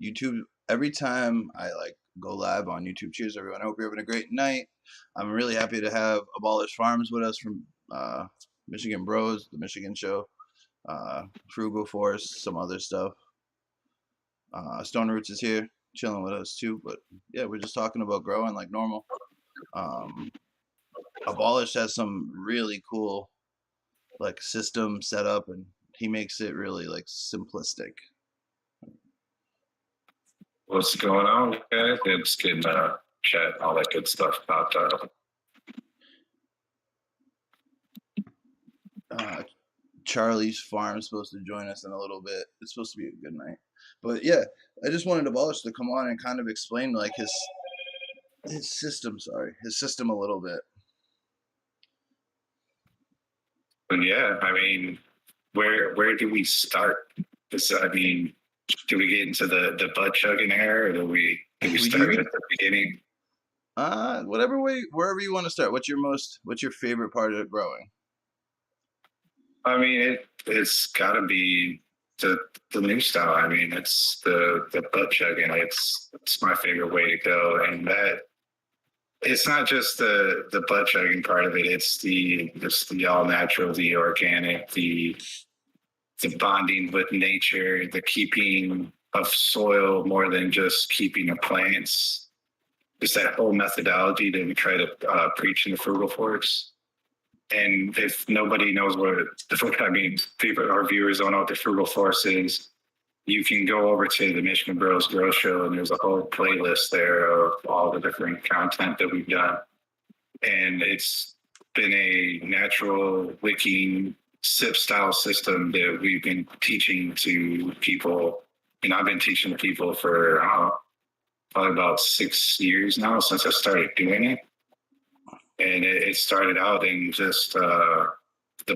YouTube. Every time I go live on YouTube. Cheers, everyone. I hope you're having a great night. I'm really happy to have Abolish Farms with us from Michigan Bros, the Michigan Show, Frugal Force, some other stuff. Stone Roots is here, chilling with us too. But yeah, we're just talking about growing like normal. Um, Abolish has some really cool system set up, and he makes it really simplistic. What's going on, guys? It's getting chat, all that good stuff about Charlie's farm is supposed to join us in a little bit. It's supposed to be a good night. But yeah, I just wanted Abolish to come on and kind of explain his system a little bit. But yeah, I mean, where do we start? Do we get into the butt chugging era, or do we start at the beginning? Wherever you want to start. What's your favorite part of growing? I mean, it's got to be the new style. I mean, it's the butt chugging. It's my favorite way to go, and that it's not just the butt chugging part of it. It's the all natural, the organic, the bonding with nature, the keeping of soil more than just keeping of plants. Just that whole methodology that we try to preach in the Frugal Force. And if nobody knows people, our viewers don't know what the Frugal Force is, you can go over to the Michigan Bros Grow Show, and there's a whole playlist there of all the different content that we've done. And it's been a natural wicking sip style system that we've been teaching to people. And I've been teaching people for probably about 6 years now since I started doing it. And it started out in just the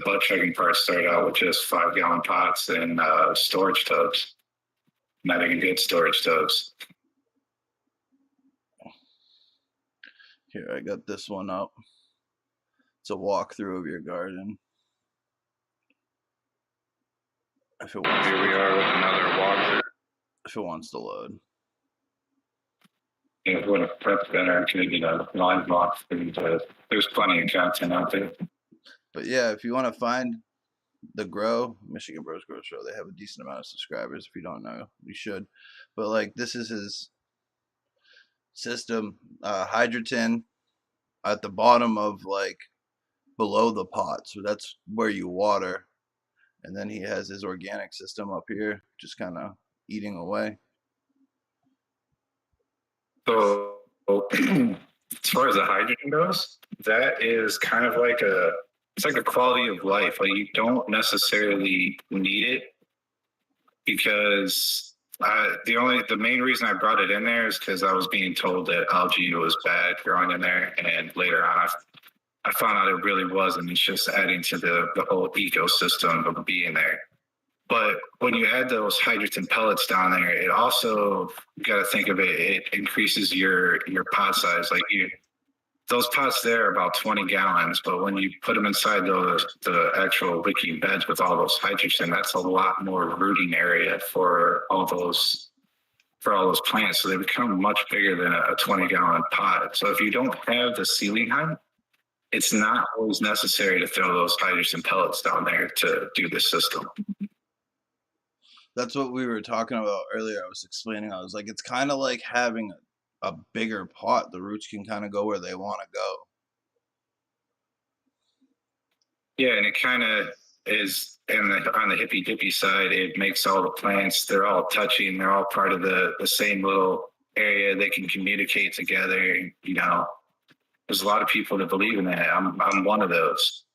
butt chugging part started out with just 5-gallon pots and storage tubs. Not even good storage tubs. Here, I got this one up. It's a walkthrough of your garden. Here we are with another walkthrough. If it wants to load. Yeah, if you want to prep better, line box. There's plenty of content out there. But yeah, if you want to find the Michigan Bros Grow Show, they have a decent amount of subscribers. If you don't know, you should. But this is his system. Hydrogen at the bottom of below the pot, so that's where you water. And then he has his organic system up here, just kind of eating away. So as far as the hydrogen goes, that is kind of it's like a quality of life. You don't necessarily need it, because the main reason I brought it in there is because I was being told that algae was bad growing in there, and later on I found out it really wasn't. It's just adding to the whole ecosystem of being there. But when you add those hydrogen pellets down there, it also, you got to think of it increases your pot size. Those pots there are about 20 gallons, but when you put them inside the actual wicking beds with all those hydrogen, that's a lot more rooting area for all those plants. So they become much bigger than a 20-gallon pot. So if you don't have the ceiling height, it's not always necessary to throw those hydrogen pellets down there to do this system. That's what we were talking about earlier. I was explaining. I was like, it's kind of like having a bigger pot. The roots can kind of go where they want to go. Yeah, and it kind of is, on the hippy dippy side, it makes all the plants, they're all touching. They're all part of the same little area. They can communicate together. There's a lot of people that believe in that. I'm one of those.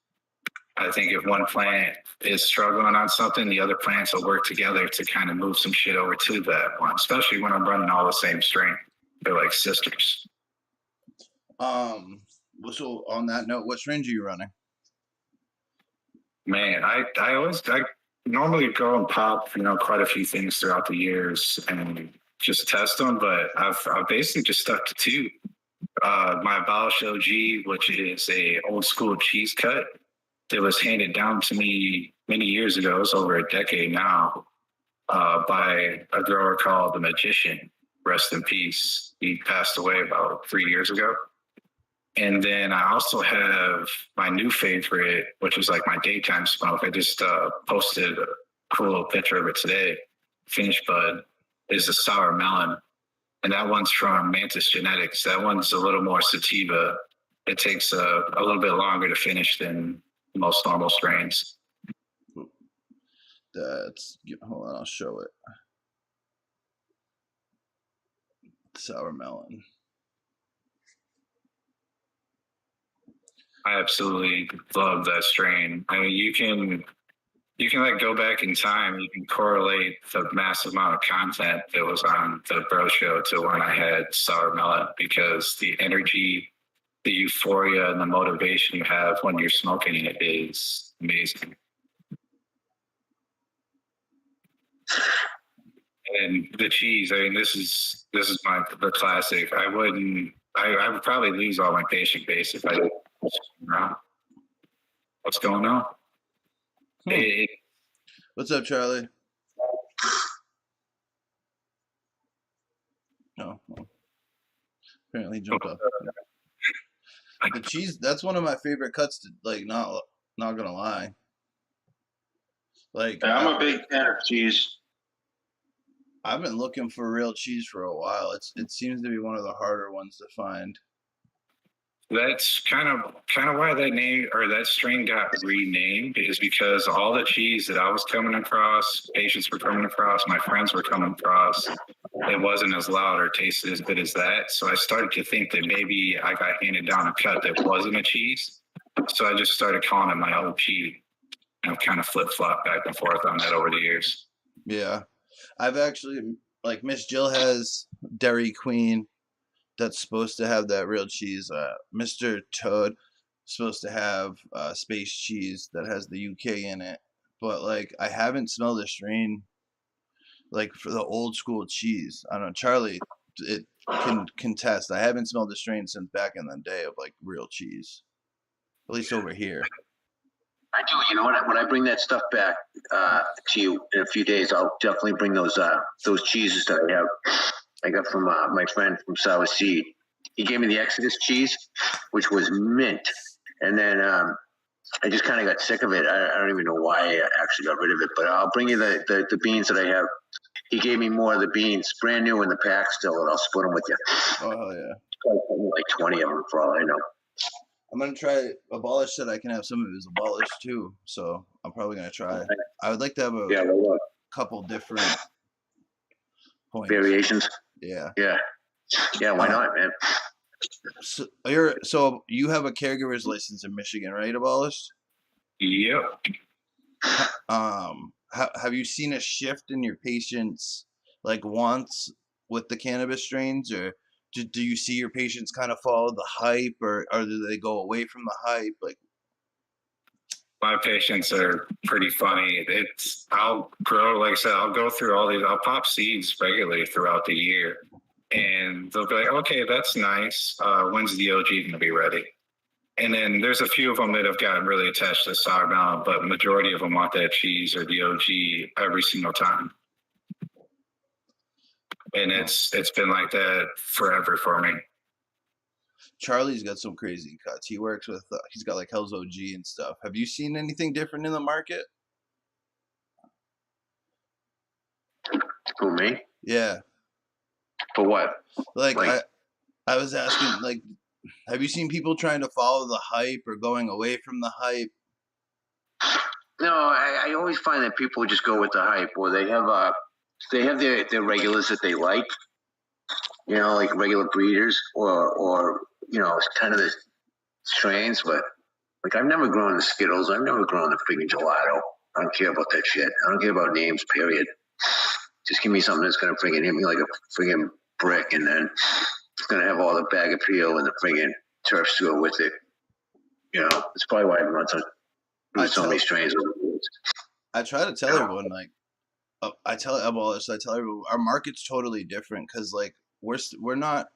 I think if one plant is struggling on something, the other plants will work together to kind of move some shit over to that one, especially when I'm running all the same strain. They're like sisters. So on that note, what strains are you running? Man, I normally go and pop, quite a few things throughout the years and just test them, but I've basically just stuck to two. My Abolish OG, which is a old school cheese cut that was handed down to me many years ago. It's over a decade now. by a grower called the Magician. Rest in peace. He passed away about 3 years ago. And then I also have my new favorite, which is like my daytime smoke. I just posted a cool little picture of it today. Finished bud is the sour melon, and that one's from Mantis Genetics. That one's a little more sativa. It takes a little bit longer to finish than most normal strains. Hold on, I'll show it. Sour melon. I absolutely love that strain. I mean, you can like go back in time. You can correlate the massive amount of content that was on the Bro Show to when I had sour melon, because the energy, the euphoria, and the motivation you have when you're smoking it is amazing. And the cheese, I mean, this is the classic. I would probably lose all my patient base if I didn't. What's going on? What's up, Charlie? No. Apparently jumped up. The cheese, that's one of my favorite cuts to, like, not gonna lie. Like, I'm a big fan of cheese. I've been looking for real cheese for a while. It seems to be one of the harder ones to find. That's kind of why that name or that strain got renamed, is because all the cheese that I was coming across, patients were coming across, my friends were coming across, it wasn't as loud or tasted as good as that. So I started to think that maybe I got handed down a cut that wasn't a cheese. So I just started calling it my OG. And I've kind of flip-flopped back and forth on that over the years. Yeah. I've actually, like, Miss Jill has Dairy Queen that's supposed to have that real cheese. Mr. Toad supposed to have space cheese that has the UK in it. But, like, I haven't smelled a strain, like, for the old school cheese. I don't know, Charlie it can contest. I haven't smelled a strain since back in the day of, like, real cheese. At least over here. I do. You know what? When I bring that stuff back to you in a few days, I'll definitely bring those cheeses that I have. I got from my friend from Sour Seed. He gave me the Exodus cheese, which was mint, and then I just kind of got sick of it. I don't even know why I actually got rid of it, but I'll bring you the beans that I have. He gave me more of the beans, brand new in the pack still, and I'll split them with you. Oh yeah, like 20 of them for all I know. I'm gonna try Abolish. Said I can have some of his Abolish too, so I'm probably gonna try. I would like to have a couple different points. Variations. Yeah. Why not, man? So you have a caregiver's license in Michigan, right? Abolished. Yep. Have you seen a shift in your patients, like, wants with the cannabis strains, or do you see your patients kind of follow the hype, or do they go away from the hype? Like, my patients are pretty funny. I'll grow, like I said, I'll go through all these, I'll pop seeds regularly throughout the year, and they'll be like, okay, that's nice. When's the OG going to be ready? And then there's a few of them that have gotten really attached to sour melon, but majority of them want that cheese or the OG every single time. And it's been like that forever for me. Charlie's got some crazy cuts. He works with, he's got like Hell's OG and stuff. Have you seen anything different in the market? Who, me? Yeah. For what? Like I was asking, like, have you seen people trying to follow the hype or going away from the hype? No, I always find that people just go with the hype, or they have their regulars that they like, you know, like regular breeders, or you know, it's kind of the strains. But like, I've never grown the Skittles. I've never grown the freaking gelato. I don't care about that shit. I don't care about names, period. Just give me something that's gonna freaking hit me like a freaking brick, and then it's gonna have all the bag appeal and the freaking turfs to go with it. You know, it's probably why I've run so many strains. I try to tell everyone, like, I tell everyone, our market's totally different, because, like, we're not,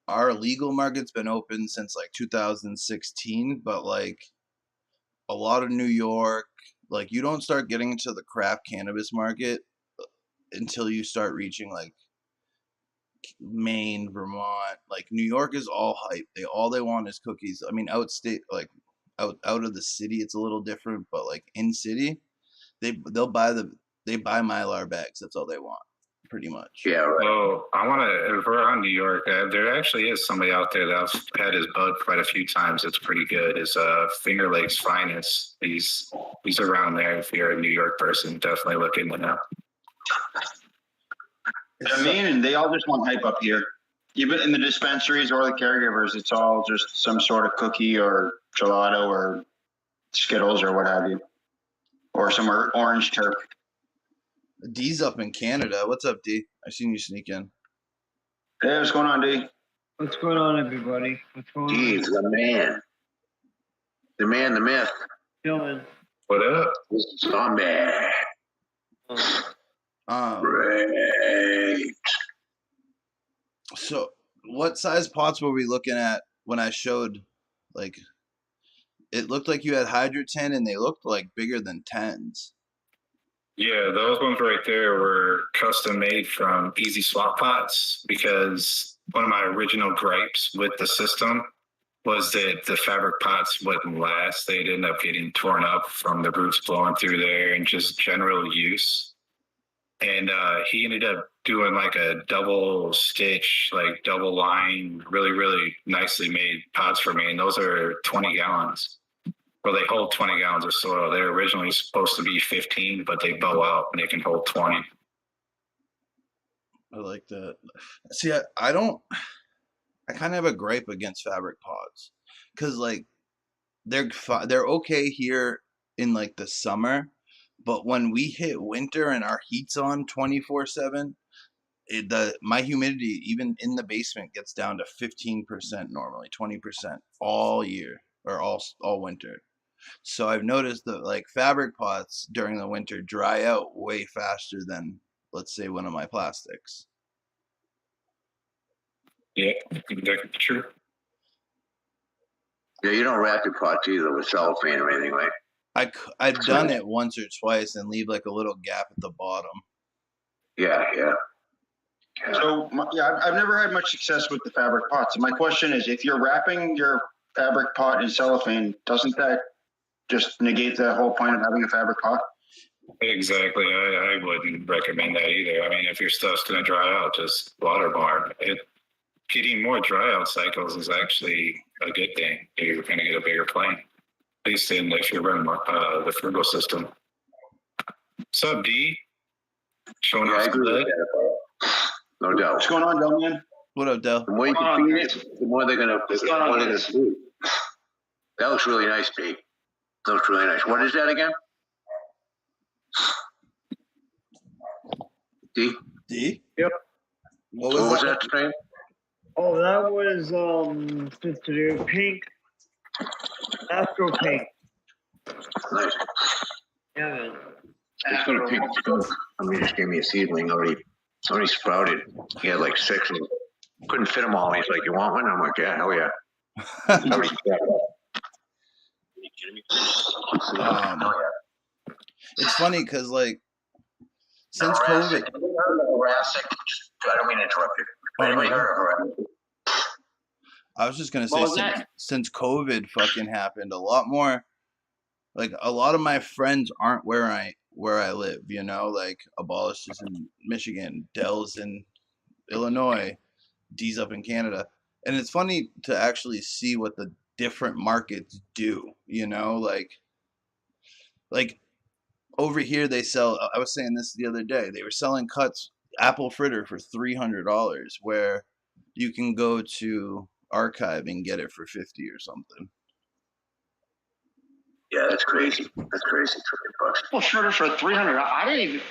our legal market's been open since like 2016, but like a lot of New York, like, you don't start getting into the craft cannabis market until you start reaching like Maine, Vermont. Like New York is all hype. All they want is cookies. I mean, outstate, like out of the city, it's a little different, but like in city, they'll buy they buy Mylar bags. That's all they want, pretty much. Yeah, right. Well, I want to, if we're on New York, there actually is somebody out there that I've had his bug quite a few times. It's pretty good. Is Finger Lakes Finest. He's around there. If you're a New York person, definitely look into him. I mean, and they all just want hype up here. Even in the dispensaries or the caregivers, it's all just some sort of cookie or gelato or Skittles or what have you. Or some orange turp. D's up in Canada. What's up, D? I seen you sneak in. Hey, what's going on, D? What's going on, everybody? What's going Jeez, the man, the myth, on? Chilling. What up? zombie. Great. So what size pots were we looking at when I showed? Like, it looked like you had Hydrotin, and they looked like bigger than 10s. Yeah, those ones right there were custom made from Easy Swap Pots, because one of my original gripes with the system was that the fabric pots wouldn't last. They'd end up getting torn up from the roots blowing through there and just general use. And he ended up doing like a double stitch, like double line, really, really nicely made pots for me. And those are 20 gallons. Well, they hold 20 gallons of soil. They're originally supposed to be 15, but they bow out and they can hold 20. I like that. See, I kind of have a gripe against fabric pots, because like they're okay here in like the summer, but when we hit winter and our heat's on 24/7, my humidity even in the basement gets down to 15% normally, 20% all year or all winter. So I've noticed that like fabric pots during the winter dry out way faster than, let's say, one of my plastics. Yeah, that's true. Yeah, you don't wrap your pots either with cellophane or anything, right? I've done it once or twice and leave like a little gap at the bottom. Yeah. So, yeah, I've never had much success with the fabric pots. My question is, if you're wrapping your fabric pot in cellophane, doesn't that just negate the whole point of having a fabric pot? Exactly. I wouldn't recommend that either. I mean, if your stuff's going to dry out, just waterborne. Getting more dry out cycles is actually a good thing. You're going to get a bigger plane, at least if you're running the frugal system. What's up, D? Showing Yeah, I off agree the with that. No doubt. What's going on, Delman? What up, Del? The more you can feed it, the more they're gonna feed. That looks really nice, Pete. That looks really nice. What is that again? D? D? Yep. What What was was that? that name? Oh, that was pink. Astro pink. Nice. Yeah, man. It's gonna pink. Somebody just gave me a seedling already sprouted. He had like 6 and couldn't fit them all. He's like, "You want one?" I'm like, "Yeah, hell yeah." Already stacked up. Are you kidding me? Hell yeah. It's funny because like since Jurassic. COVID, Jurassic. I don't mean to interrupt you. Anybody heard of Jurassic? I was just gonna say What was that? since COVID fucking happened, a lot of my friends aren't where I live, you know, like Abolish is in Michigan, Dell's in Illinois, D's up in Canada. And it's funny to actually see what the different markets do, you know, like over here they sell, I was saying this the other day, they were selling cuts apple fritter for $300, where you can go to Archive and get it for 50 or something. Yeah, that's crazy. That's crazy. $300. Well, shorter for $300. I didn't even.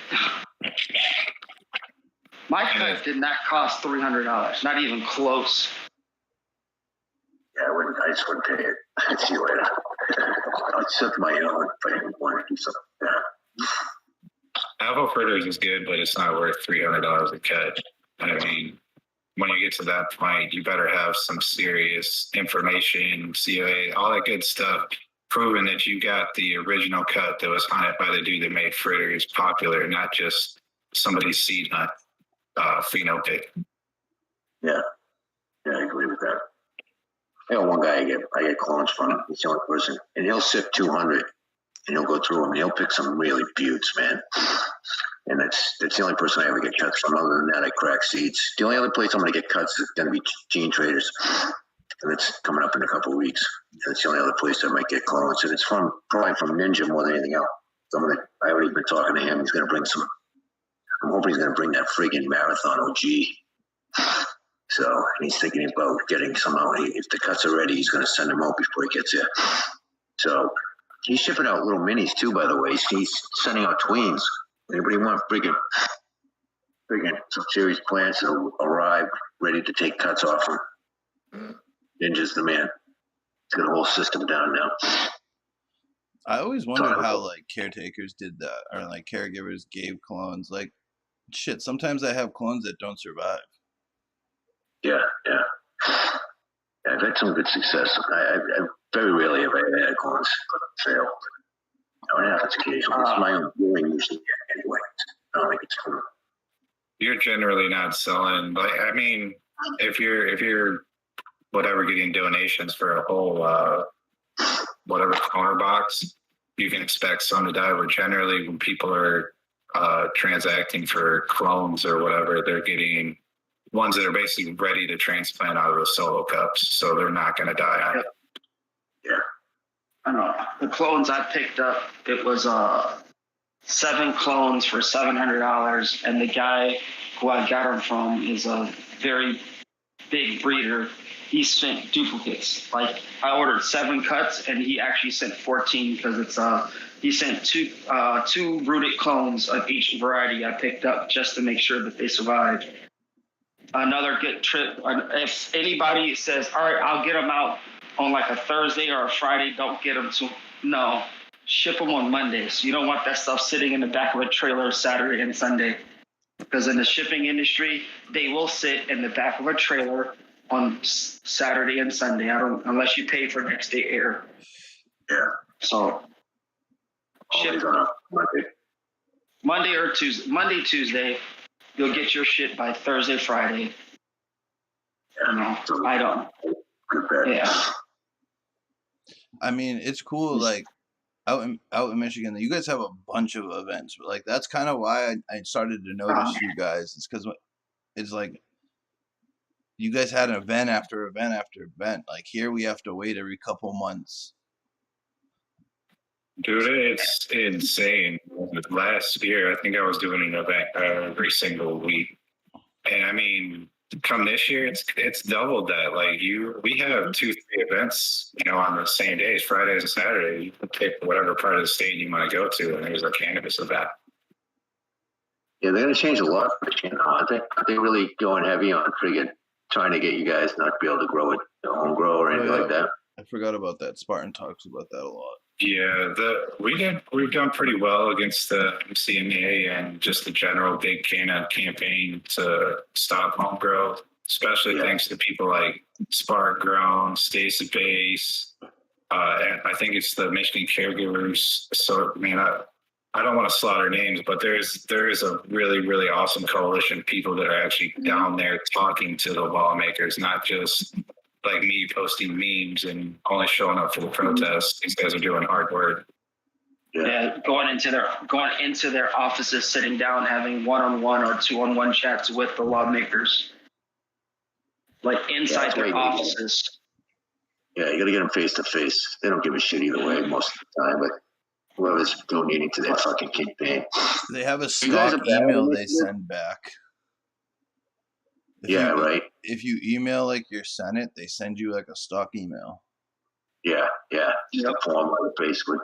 My cut did not cost $300. Not even close. Yeah, I just wouldn't pay it. I'd see you later. I'd set my own if I didn't want to do something like that. apple fritters is good, but it's not worth $300 a cut. I mean, when you get to that point, you better have some serious information, COA, all that good stuff, proving that you got the original cut that was hunted by the dude that made fritters popular, not just somebody's seed hunt pheno pick. Yeah, I agree with that. I got one guy I get clones from. He's the only person, and he'll sift 200, and he'll go through them. And he'll pick some really beauts, man. And that's the only person I ever get cuts from. Other than that, I crack seeds. The only other place I'm going to get cuts is going to be Gene Traders, and it's coming up in a couple of weeks. And it's the only other place I might get clones, and it's probably from Ninja more than anything else. So I already been talking to him. He's going to bring some. I'm hoping he's going to bring that friggin' marathon OG. So he's thinking about getting some out. If the cuts are ready, he's going to send them out before he gets here. So he's shipping out little minis too, by the way. He's sending out tweens. Anybody want friggin' some serious plants that'll arrive ready to take cuts off him? Ninja's the man. He's got a whole system down now. I always wondered how like caretakers did that, or like caregivers gave clones. Like, shit, sometimes I have clones that don't survive. Yeah. I've had some good success. I very rarely have I had clones fail. It happens occasionally. It's my own doing usually anyway. I don't think it's cool. You're generally not selling, like, I mean, if you're whatever getting donations for a whole whatever corner box, you can expect some to die. But generally, when people are transacting for clones or whatever, they're getting ones that are basically ready to transplant out of the solo cups, so they're not going to die on it. Yeah. I don't know. The clones I picked up, it was 7 clones for $700, and the guy who I got them from is a very big breeder. He sent duplicates. Like, I ordered 7 cuts, and he actually sent 14 because it's he sent two rooted clones of each variety I picked up just to make sure that they survived. Another good trip. If anybody says, all right, I'll get them out on like a Thursday or a Friday, don't get them no, ship them on Mondays. You don't want that stuff sitting in the back of a trailer Saturday and Sunday, because in the shipping industry, they will sit in the back of a trailer on Saturday and Sunday. Unless you pay for next day air. Yeah. So ship Monday or Tuesday. Monday, Tuesday, you'll get your shit by Thursday, Friday. Yeah. I don't. Yeah. I mean, it's cool. Like out in Michigan, you guys have a bunch of events. But like that's kind of why I started to notice you guys. It's because it's like you guys had an event after event after event. Like here, we have to wait every couple months. Dude, it's insane. Last year, I think I was doing an event every single week, and I mean, come this year, it's doubled that. Like we have 2-3 events, on the same days, Fridays and Saturdays. You can pick whatever part of the state you want to go to, and there's a cannabis event. Yeah, they're going to change a lot, aren't they? Are they really going heavy on friggin' trying to get you guys not to be able to grow it, home grow or anything like that? I forgot about that. Spartan talks about that a lot. Yeah, we've done pretty well against the CMA and just the general big campaign to stop home growth, especially thanks to people like Spark Grown, Stacy Base, and I think it's the Michigan Caregivers. So, man, I don't want to slaughter names, but there is a really, really awesome coalition of people that are actually down there talking to the lawmakers, not just like me posting memes and only showing up for the protests. These guys are doing hard work. Yeah, going into their offices, sitting down, having 1-on-1 or 2-on-1 chats with the lawmakers, like inside their offices. Yeah, you got to get them face to face. They don't give a shit either way most of the time, but whoever's donating to their fucking campaign. They have a stock email they send back. Right. If you email like your Senate, they send you like a stock email. Yeah. Just a form, basically.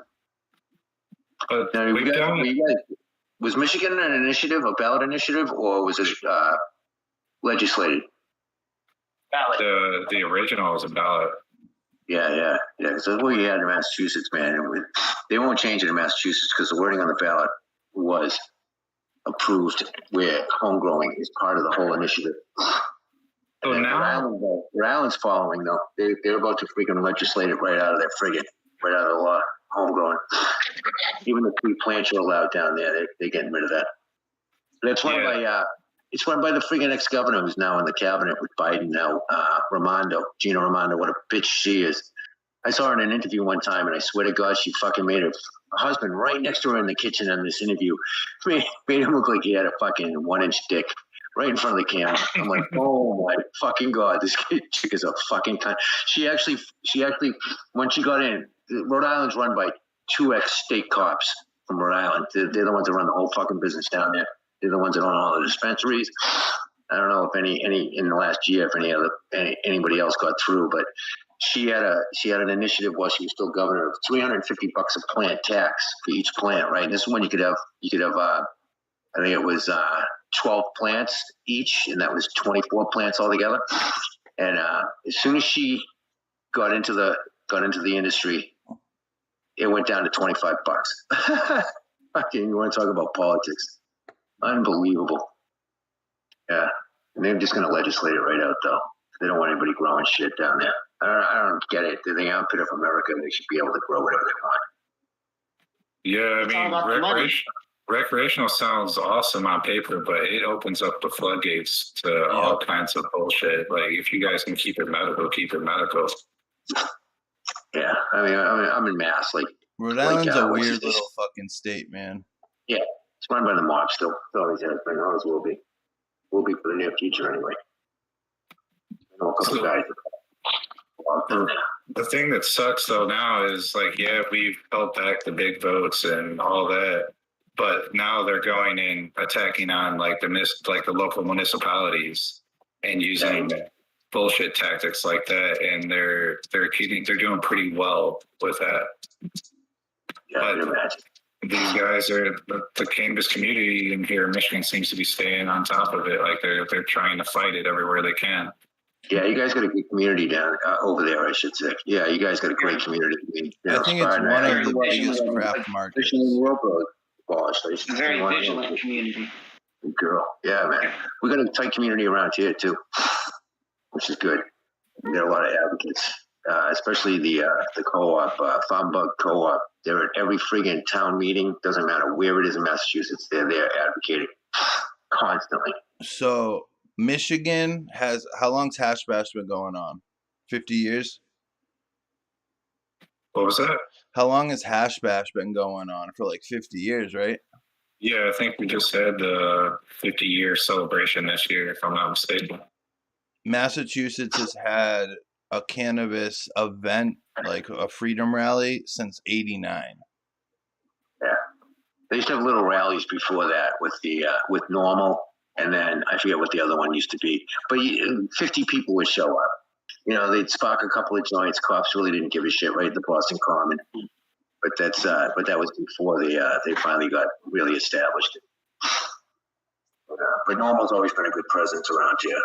But now, was Michigan an initiative, a ballot initiative, or was it legislated? Ballot. The original was a ballot. Yeah. Because that's what you had in Massachusetts, man. They won't change it in Massachusetts because the wording on the ballot was approved where home growing is part of the whole initiative. So now Rhode Island's following, though. They're about to freaking legislate it right out of the law, home growing. Even the 3 plants are allowed down there. They're getting rid of that. But it's run Yeah. by it's run by the freaking ex-governor who's now in the cabinet with Biden now, Gina Raimondo. What a bitch she is. I saw her in an interview one time, and I swear to God, she fucking made her husband right next to her in the kitchen in this interview. Made him look like he had a fucking 1-inch dick right in front of the camera. I'm like, oh my fucking God, this chick is a fucking cunt. She actually, when she got in, Rhode Island's run by 2 ex-state cops from Rhode Island. They're the ones that run the whole fucking business down there. They're the ones that own all the dispensaries. I don't know if any in the last year if anybody else got through, but she had an initiative while she was still governor of $350 a plant tax for each plant, right? And this is when you could have I think it was 12 plants each, and that was 24 plants altogether. And as soon as she got into the industry, it went down to $25. Fucking, you want to talk about politics? Unbelievable. Yeah, and they're just going to legislate it right out, though. They don't want anybody growing shit down there. I don't get it. They're the armpit of America. They should be able to grow whatever they want. Yeah, It's all I mean, about the money. recreational sounds awesome on paper, but it opens up the floodgates to all kinds of bullshit. Like, if you guys can keep it medical, keep it medical. Yeah, I mean, I'm in Mass. Like, Rhode Island's a what's weird this? little fucking state, man. Yeah, it's run by the mob still. It always has been. Always will be. Will be for the near future anyway. I know a couple guys. The thing that sucks though now is like, yeah, we've held back the big votes and all that, but now they're going and attacking on like the local municipalities and using bullshit tactics like that, and they're doing pretty well with that. Yeah, I can imagine. These guys are the cannabis community in here in Michigan seems to be staying on top of it. Like they're trying to fight it everywhere they can. Yeah, you guys got a good community down over there, I should say. Yeah, you guys got a great community. I think it's one of the biggest craft markets. It's a very vigilant community. Good girl. Yeah, man. We got a tight community around here too, which is good. We got a lot of advocates, especially the co-op, Farm Bug Co-op. They're at every friggin' town meeting. Doesn't matter where it is in Massachusetts. They're there advocating constantly. So Michigan has, how long's Hash Bash been going on? 50 years? What was that? How long has Hash Bash been going on? For like 50 years, right? Yeah, I think we just had the 50-year celebration this year, if I'm not mistaken. Massachusetts has had a cannabis event, like a freedom rally, since '89. Yeah, they used to have little rallies before that with Normal, and then I forget what the other one used to be. But 50 people would show up. You know, they'd spark a couple of joints. Cops really didn't give a shit, right? The Boston Common. But that was before they finally got really established. But Normal's always been a good presence around here.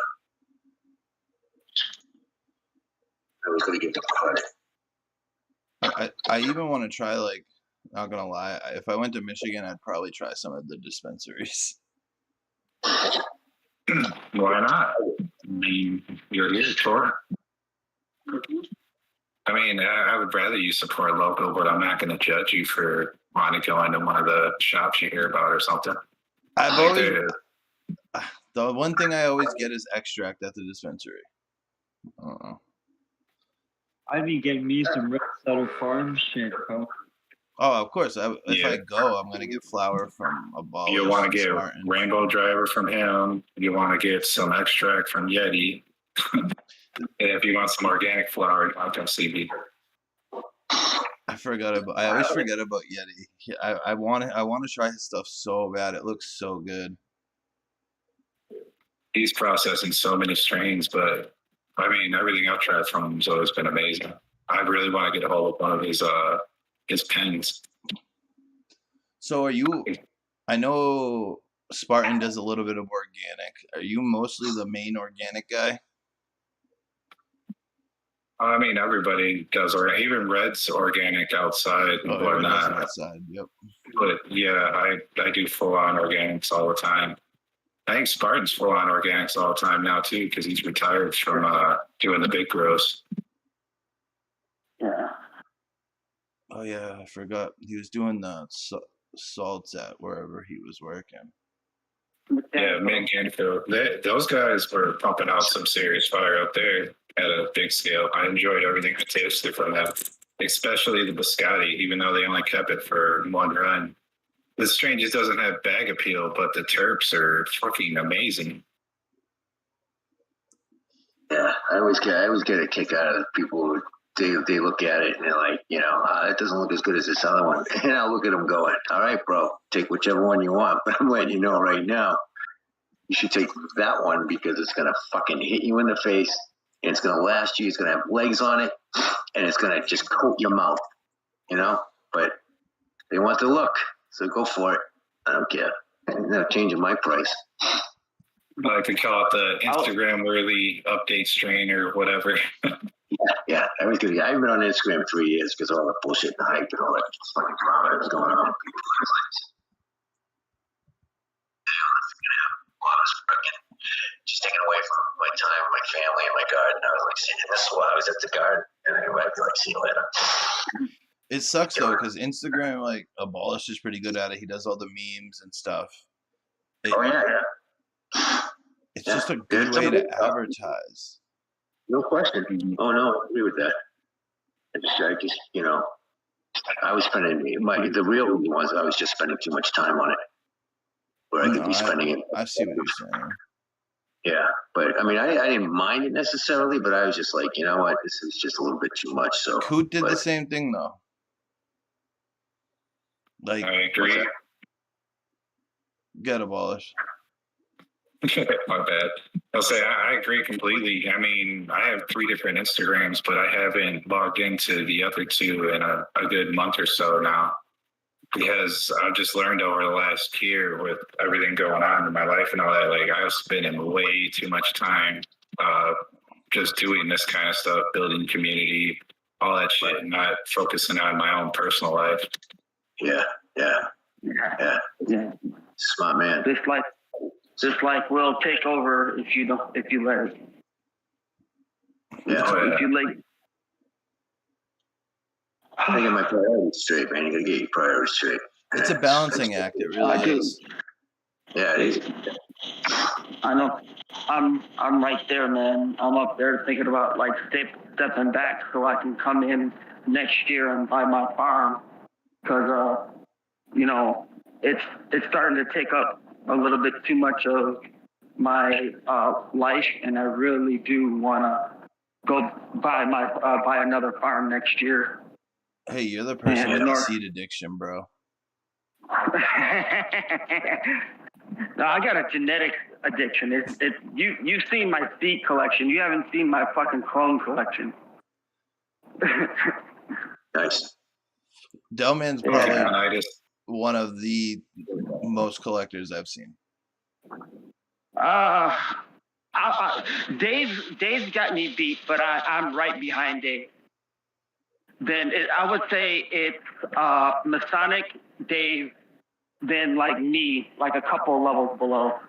I was going to give them credit. I even want to try, like, not gonna lie, if I went to Michigan, I'd probably try some of the dispensaries. Why not? I mean, you're here for it. I mean, I would rather you support local, but I'm not going to judge you for wanting to go into one of the shops you hear about or something. I've always, the one thing I always get is extract at the dispensary. I don't know. I'd be getting me some Red Settle Farms shit, bro. Oh, of course. If I go, I'm gonna get flour from Abolish. You want to get Spartan. Rainbow Driver from him. You want to get some extract from Yeti. And if you want some organic flour, you want to CB. I always forget about Yeti. I want to try his stuff so bad. It looks so good. He's processing so many strains, but I mean, everything I've tried from him has always been amazing. I really want to get a hold of one of his pens. So are you? I know Spartan does a little bit of organic. Are you mostly the main organic guy? I mean, everybody does, or even Red's organic outside and whatnot. Outside, yep. But yeah, I do full on organics all the time. I think Spartan's full on organics all the time now too, because he's retired from doing the big grows. Yeah. Oh yeah, I forgot. He was doing the salts at wherever he was working. Yeah, Mid Canfield. Those guys were pumping out some serious fire out there at a big scale. I enjoyed everything I tasted from them, especially the biscotti, even though they only kept it for one run. The strain just doesn't have bag appeal, but the terps are fucking amazing. Yeah, I always get a kick out of people who they look at it and they're like, it doesn't look as good as this other one. And I'll look at them going, all right, bro, take whichever one you want. But I'm letting you know right now, you should take that one because it's going to fucking hit you in the face and it's going to last you. It's going to have legs on it and it's going to just coat your mouth, But they want the look, so go for it. I don't care. I'm not changing my price. I like to call it the Instagram-worthy update strain or whatever. Yeah, I was good. I haven't been on Instagram in 3 years because of all that bullshit and hype and all that fucking drama that was going on. Just taken away from my time, my family, and my garden. I was like, this is why I was at the garden, and I'd be like, see you later. It sucks though because Instagram, like Abolish, is pretty good at it. He does all the memes and stuff. It's just a good way to advertise. No question. Oh no, I agree with that. I just, I was spending the real ones. I was just spending too much time on it, where I could be spending it. I see what you're saying. Yeah, but I mean, I didn't mind it necessarily, but I was just like, you know what, this is just a little bit too much. So Coot did the same thing though. Like, I agree. Get Abolish. My bad. I'll say I agree completely. I mean, I have 3 different Instagrams, but I haven't logged into the other 2 in a good month or so now because I've just learned over the last year with everything going on in my life and all that, like I was spending way too much time just doing this kind of stuff, building community, all that shit, and not focusing on my own personal life. Yeah. Smart man. This life will take over if you let it. Yeah. If you let. I get my priorities straight, man. You gotta get your priorities straight. It's a balancing act. It really is. Yeah, it is. I know. I'm right there, man. I'm up there thinking about like stepping back so I can come in next year and buy my farm because it's starting to take up a little bit too much of my life, and I really do want to go buy another farm next year. Hey, you're the person with the seed addiction, bro. No, I got a genetic addiction. You've seen my seed collection. You haven't seen my fucking clone collection. Nice. Delman's probably one of the most collectors I've seen. Dave's got me beat, but I'm right behind Dave. Then I would say it's Masonic, Dave, then like me, like a couple of levels below.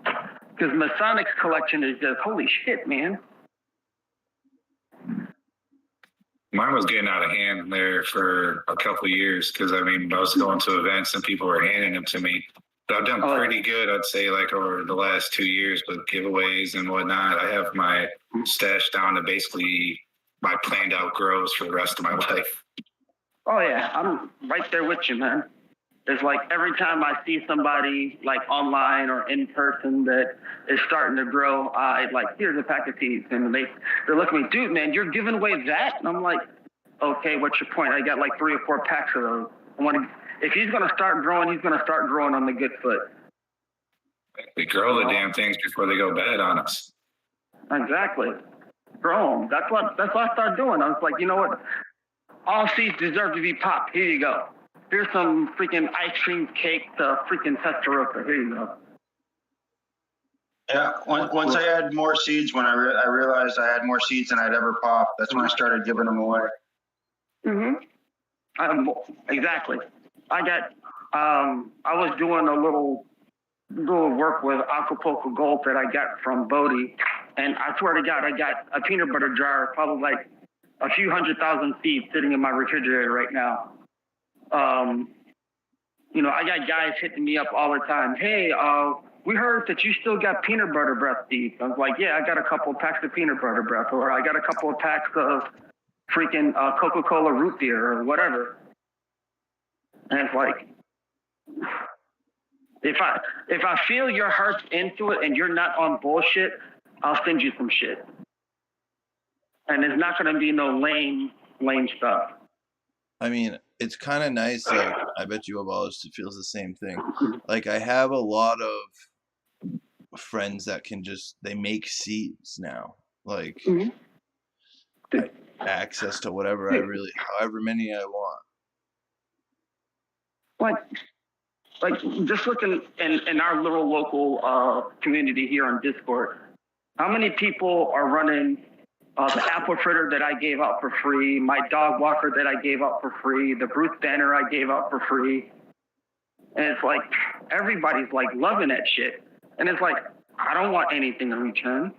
Because Masonic's collection is just holy shit, man. Mine was getting out of hand there for a couple of years because, I mean, I was going to events and people were handing them to me. But I've done pretty good, I'd say, like over the last 2 years with giveaways and whatnot. I have my stash down to basically my planned out grows for the rest of my life. Oh, yeah. I'm right there with you, man. It's like every time I see somebody like online or in person that is starting to grow, I like, here's a pack of seeds. And they're looking at me, dude, man, you're giving away that? And I'm like, okay, what's your point? I got like 3 or 4 packs of those. If he's going to start growing, he's going to start growing on the good foot. We grow the damn things before they go bad on us. Exactly. Grow them. That's what I started doing. I was like, you know what? All seeds deserve to be popped. Here you go. Here's some freaking ice cream cake to freaking Testarossa. Here you go. Yeah, once I had more seeds, when I realized I had more seeds than I'd ever popped, that's when I started giving them away. Mm-hmm. Exactly. I got, I was doing a little work with Acapulco Gold that I got from Bodie, and I swear to God, I got a peanut butter jar, probably like a few 100,000 seeds sitting in my refrigerator right now. I got guys hitting me up all the time. Hey, we heard that you still got peanut butter breath, Steve. I was like, yeah, I got a couple of packs of peanut butter breath, or I got a couple of packs of freaking Coca-Cola root beer or whatever. And it's like, if I feel your heart's into it and you're not on bullshit, I'll send you some shit. And it's not going to be no lame stuff. I mean, it's kind of nice. Like, I bet you Abolish feels the same thing. Like, I have a lot of friends that can they make seeds now. Like, access to whatever however many I want. Like just looking in our little local community here on Discord, how many people are running the apple fritter that I gave out for free, my dog walker that I gave out for free, the Bruce banner I gave out for free. And it's like, everybody's like loving that shit. And it's like, I don't want anything in return.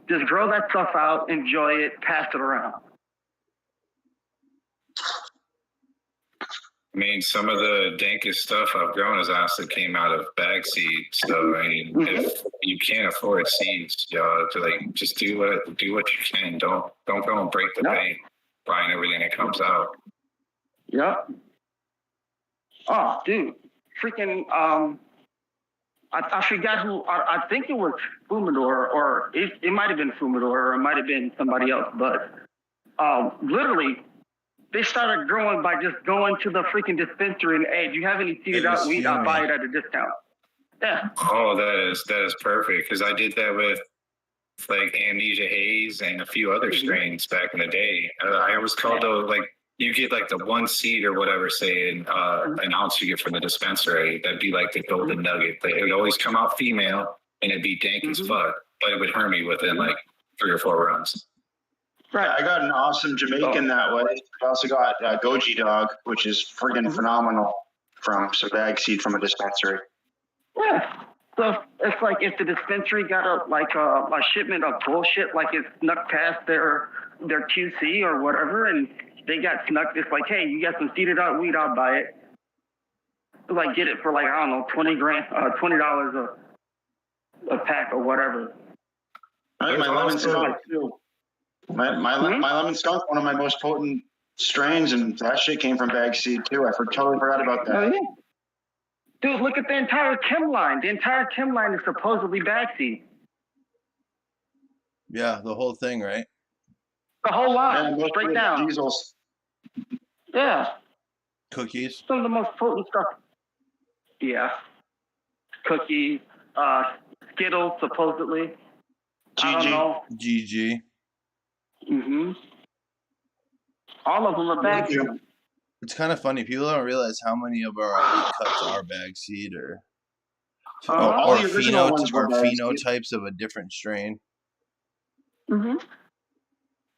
Just grow that stuff out, enjoy it, pass it around. I mean, some of the dankest stuff I've grown has honestly came out of bag seeds. So I mean, if you can't afford seeds, to like just do what you can. Don't go and break the bank buying everything that comes out. Yep. Oh, dude, freaking I forgot who. I think it was Fumador, or it might have been Fumador, or it might have been somebody else. But literally, they started growing by just going to the freaking dispensary and, hey, do you have any seeded out weed? I'll buy it at a discount. Yeah. Oh, that is perfect, because I did that with like Amnesia Haze and a few other strains back in the day. I was called like, you get like the one seed or whatever, say an ounce you get from the dispensary. That'd be like the golden nugget. It would always come out female, and it'd be dank as fuck, but it would hurt me within like 3 or 4 runs. Right, I got an awesome Jamaican that way. I also got Goji Dog, which is friggin' phenomenal, from some bag seed from a dispensary. Yeah. So it's like if the dispensary got a shipment of bullshit, like it snuck past their QC or whatever, and they got snuck. It's like, hey, you got some seeded out weed, I'll buy it. Like, get it for like, I don't know, $20 a pack or whatever. My lemon skunk too. My lemon skunk, one of my most potent strains, and that shit came from bag seed too. I totally forgot about that. Oh, yeah. Dude, look at the entire chem line. The entire chem line is supposedly bag seed. Yeah, the whole thing, right? The whole line, straight down. Diesels. Yeah. Cookies. Some of the most potent stuff. Yeah. Cookies, Skittles, supposedly. I don't know. GG. Mm-hmm. All of them are bag seed. It's kind of funny. People don't realize how many of our elite cuts are bag seed or phenotypes of a different strain. Mm-hmm.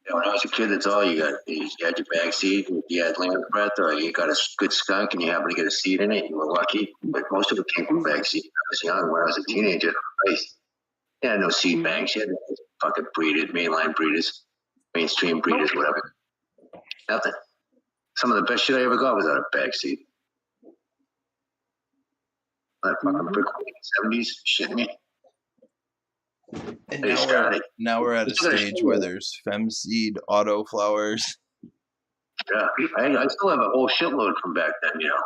Yeah, when I was a kid, that's all you got. You had your bag seed, you had land breath, or you got a good skunk and you happened to get a seed in it. You were lucky, but most of it came from bag seed. When I was young, when I was a teenager, you had no seed banks. You had no fucking breeders, mainline breeders, mainstream breeders, whatever. Nothing. Some of the best shit I ever got was out of bag seed. That fucking brick in the 70s, shitting me. And now we're at a stage where there's fem seed, auto flowers. Yeah, I still have a whole shitload from back then. You know,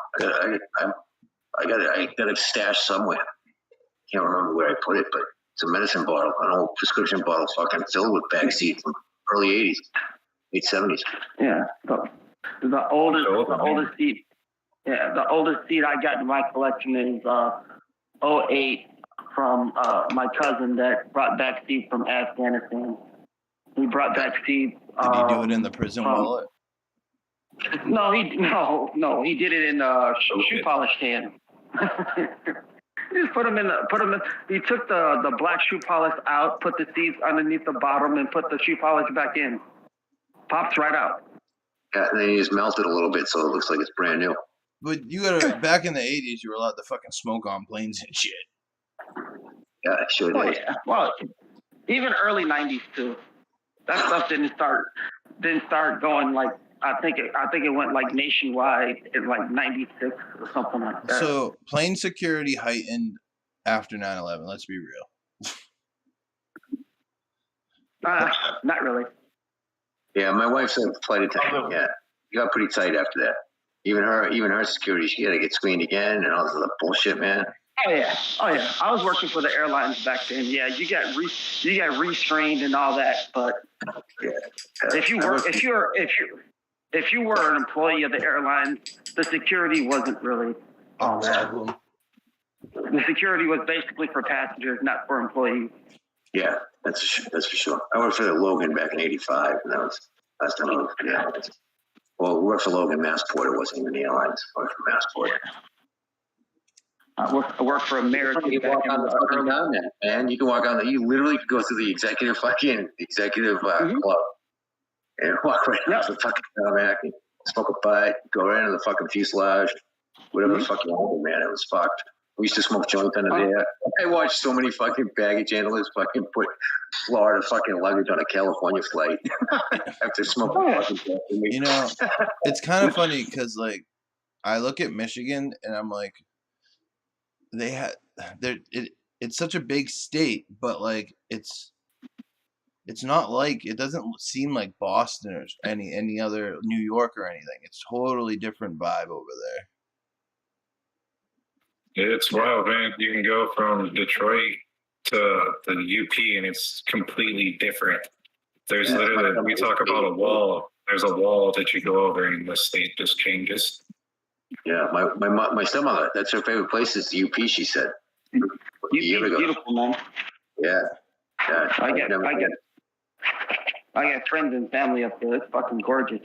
I got it stashed somewhere. Can't remember where I put it, but it's a medicine bottle, an old prescription bottle, fucking filled with bag seed from early 80s, late 70s. Yeah, the oldest seed. Yeah, the oldest seed I got in my collection is 08 from my cousin that brought back seed from Afghanistan. He brought back seed. Did he do it in the prison wallet? No, he did it in a shoe polish can. Just put them in. He took the black shoe polish out, put the seeds underneath the bottom, and put the shoe polish back in. Pops right out. Yeah, and then he just melted a little bit, so it looks like it's brand new. But you gotta, back in the 80s, you were allowed to fucking smoke on planes and shit. Yeah, sure did. Oh, yeah. Well, even early 90s too. That stuff didn't start going like, I think it went like nationwide in like 96 or something like that. So plane security heightened after 9/11. Let's be real. Not really. Yeah, my wife's a flight attendant. Yeah, you got pretty tight after that. Even her security, she had to get screened again and all this other bullshit, man. Oh yeah. I was working for the airlines back then. Yeah, you got restrained and all that. But Yeah. if you were an employee of the airline, the security wasn't really all that. The security was basically for passengers, not for employees. Yeah, that's for sure. I worked for the Logan back in '85, and that was last time I worked for the airlines. Well, we worked for Logan Massport. It wasn't even the airlines. I worked for Massport. I worked for American. You can walk on the fucking down there, man. You can walk on. You literally could go through the executive club and walk right out the fucking tarmac and smoke a pipe, go right into the fucking fuselage, whatever the fuck you wanted, man. It was fucked. We used to smoke joints under there. I watched so many fucking baggage handlers fucking put Florida fucking luggage on a California flight after smoking fucking joints. You know, it's kind of funny because like I look at Michigan and I'm like, it's such a big state, but like it's not like, it doesn't seem like Boston or any other New York or anything. It's totally different vibe over there. It's wild, man. You can go from Detroit to the UP and it's completely different. There's literally, we talk about a wall. There's a wall that you go over and the state just changes. Yeah, my stepmother, that's her favorite place is the UP, she said. Beautiful, man. Yeah. I got friends and family up there. It's fucking gorgeous.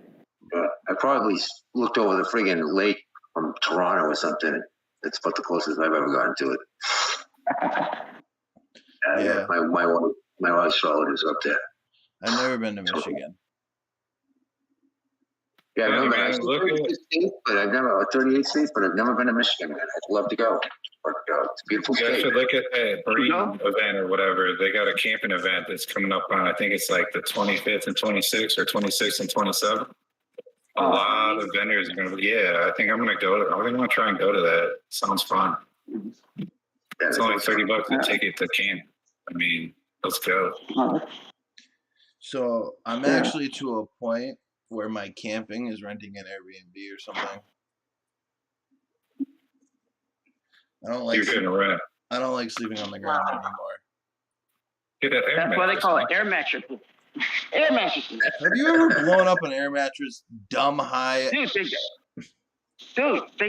I probably looked over the friggin' lake from Toronto or something. That's about the closest I've ever gotten to it. Yeah. My wife's relatives up there. I've never been to Michigan. Yeah, I've never been to 38 states, but I've never been to Michigan, man. I'd love to go. It's a beautiful You state. should look at that Breeden event or whatever. They got a camping event that's coming up on, I think it's like the 25th and 26th or 26th and 27th. A lot of vendors are going to be, I think I'm going to go. I'm going to try and go to that. Sounds fun. It's only $30 a ticket to camp. I mean, let's go. So I'm actually to a point where my camping is renting an Airbnb or something. I don't like sleeping on the ground anymore. Get that air That's why they mattress, call huh? it air mattresses. Air mattresses. Have you ever blown up an air mattress dumb high? Dude,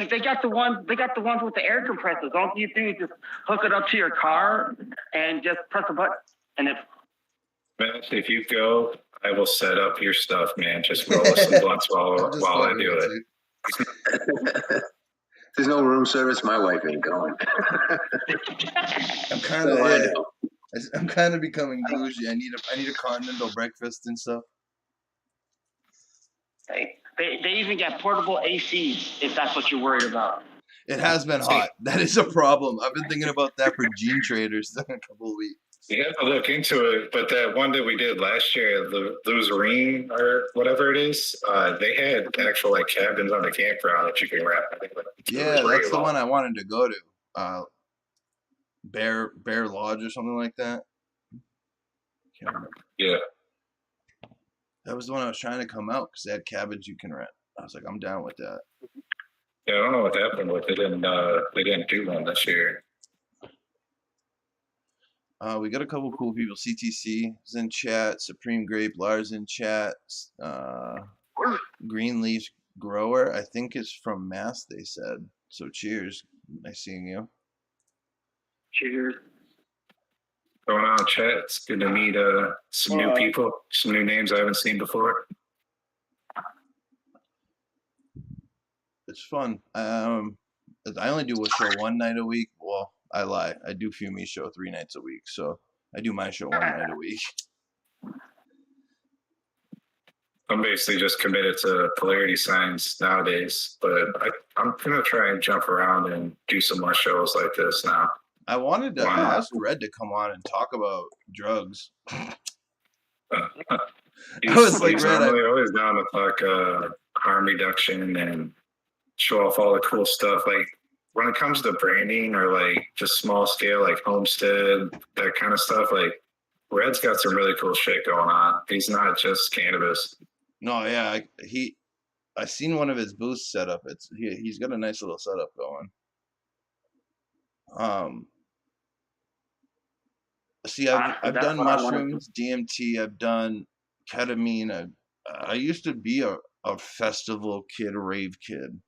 they got the ones with the air compressors. All you do is just hook it up to your car and just press a button, and it. Man, if you go, I will set up your stuff, man. Just roll us some blunts while I do it. There's no room service. My wife ain't going. I'm kind of becoming bougie. I need a continental breakfast and stuff. They even got portable ACs if that's what you're worried about. It has been hot. That is a problem. I've been thinking about that for Gene Traders in a couple of weeks. You have to look into it, but that one that we did last year, the Luzerne or whatever it is, they had actual like cabins on the campground that you can rent. I think that's the one I wanted to go to. Bear Lodge or something like that. Can't remember. Yeah. That was the one I was trying to come out because they had cabins you can rent. I was like, I'm down with that. Yeah, I don't know what happened with it. They didn't do one this year. We got a couple cool people. CTC is in chat. Supreme Grape Lars in chat. Greenleaf Grower, I think is from Mass, they said. So cheers. Nice seeing you. Cheers. Going on, chat. It's good to meet some new people, some new names I haven't seen before. It's fun. I only do a show one night a week. Well, I lie. I do Fumi's show 3 nights a week. So I do my show 1 night a week. I'm basically just committed to polarity signs nowadays, but I'm going to try and jump around and do some more shows like this now. I wanted to ask Red to come on and talk about drugs. He's always down to talk harm reduction and show off all the cool stuff. Like when it comes to branding or like just small scale, like homestead, that kind of stuff, like Red's got some really cool shit going on. He's not just cannabis. No, yeah, I seen one of his booths set up. He's got a nice little setup going. See, I've That's done what I wanted to. mushrooms, DMT. I've done ketamine. I used to be a festival kid, a rave kid.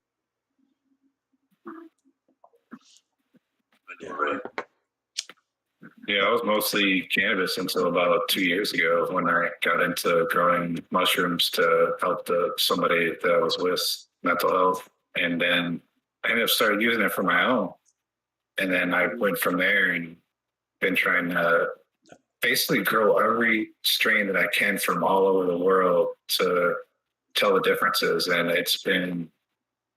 Yeah, I was mostly cannabis until about 2 years ago when I got into growing mushrooms to help somebody that I was with mental health. And then I ended up started using it for my own. And then I went from there and been trying to basically grow every strain that I can from all over the world to tell the differences. And it's been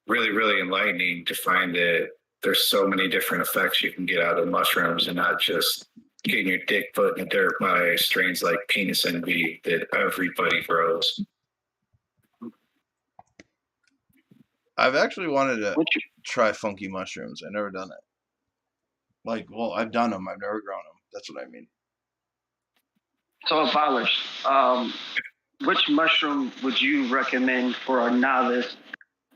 really, really enlightening to find that there's so many different effects you can get out of mushrooms and not just getting your dick put in the dirt by strains like penis envy that everybody grows. I've actually wanted to try funky mushrooms. I've never done it. Like, well, I've done them. I've never grown them. That's what I mean. So, Abolish, which mushroom would you recommend for a novice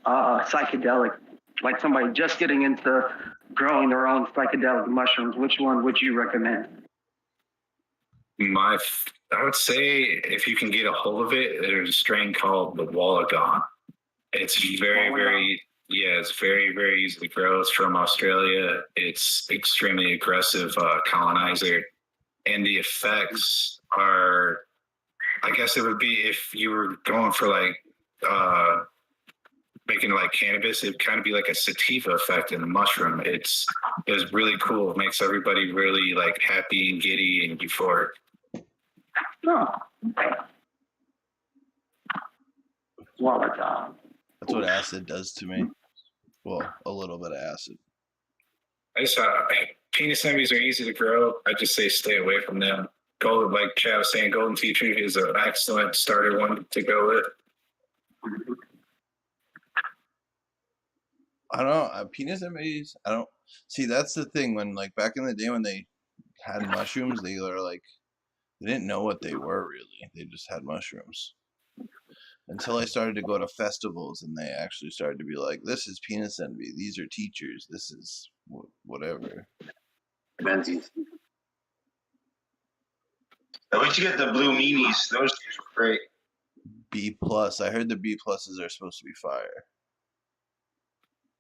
psychedelic, like somebody just getting into growing their own psychedelic mushrooms? Which one would you recommend? I would say if you can get a hold of it, there's a strain called the Wallagon. It's very, it's very, very easy to grow. It's from Australia. It's extremely aggressive colonizer. And the effects are, I guess it would be if you were going for like making like cannabis, it'd kind of be like a sativa effect in the mushroom. It's really cool. It makes everybody really like happy and giddy and euphoric. Oh, okay. Wallagon. That's what acid does to me. Well, a little bit of acid. I just penis envies are easy to grow. I just say stay away from them. Golden, like Chad was saying, golden tea tree is an excellent starter one to go with. I don't know. Penis envies. I don't see. That's the thing. When like back in the day when they had mushrooms, they were like they didn't know what they were really. They just had mushrooms. Until I started to go to festivals and they actually started to be like, this is penis envy. These are teachers. This is whatever. Menzies. At least you get the blue meanies. Those are great. B+. I heard the B+s are supposed to be fire.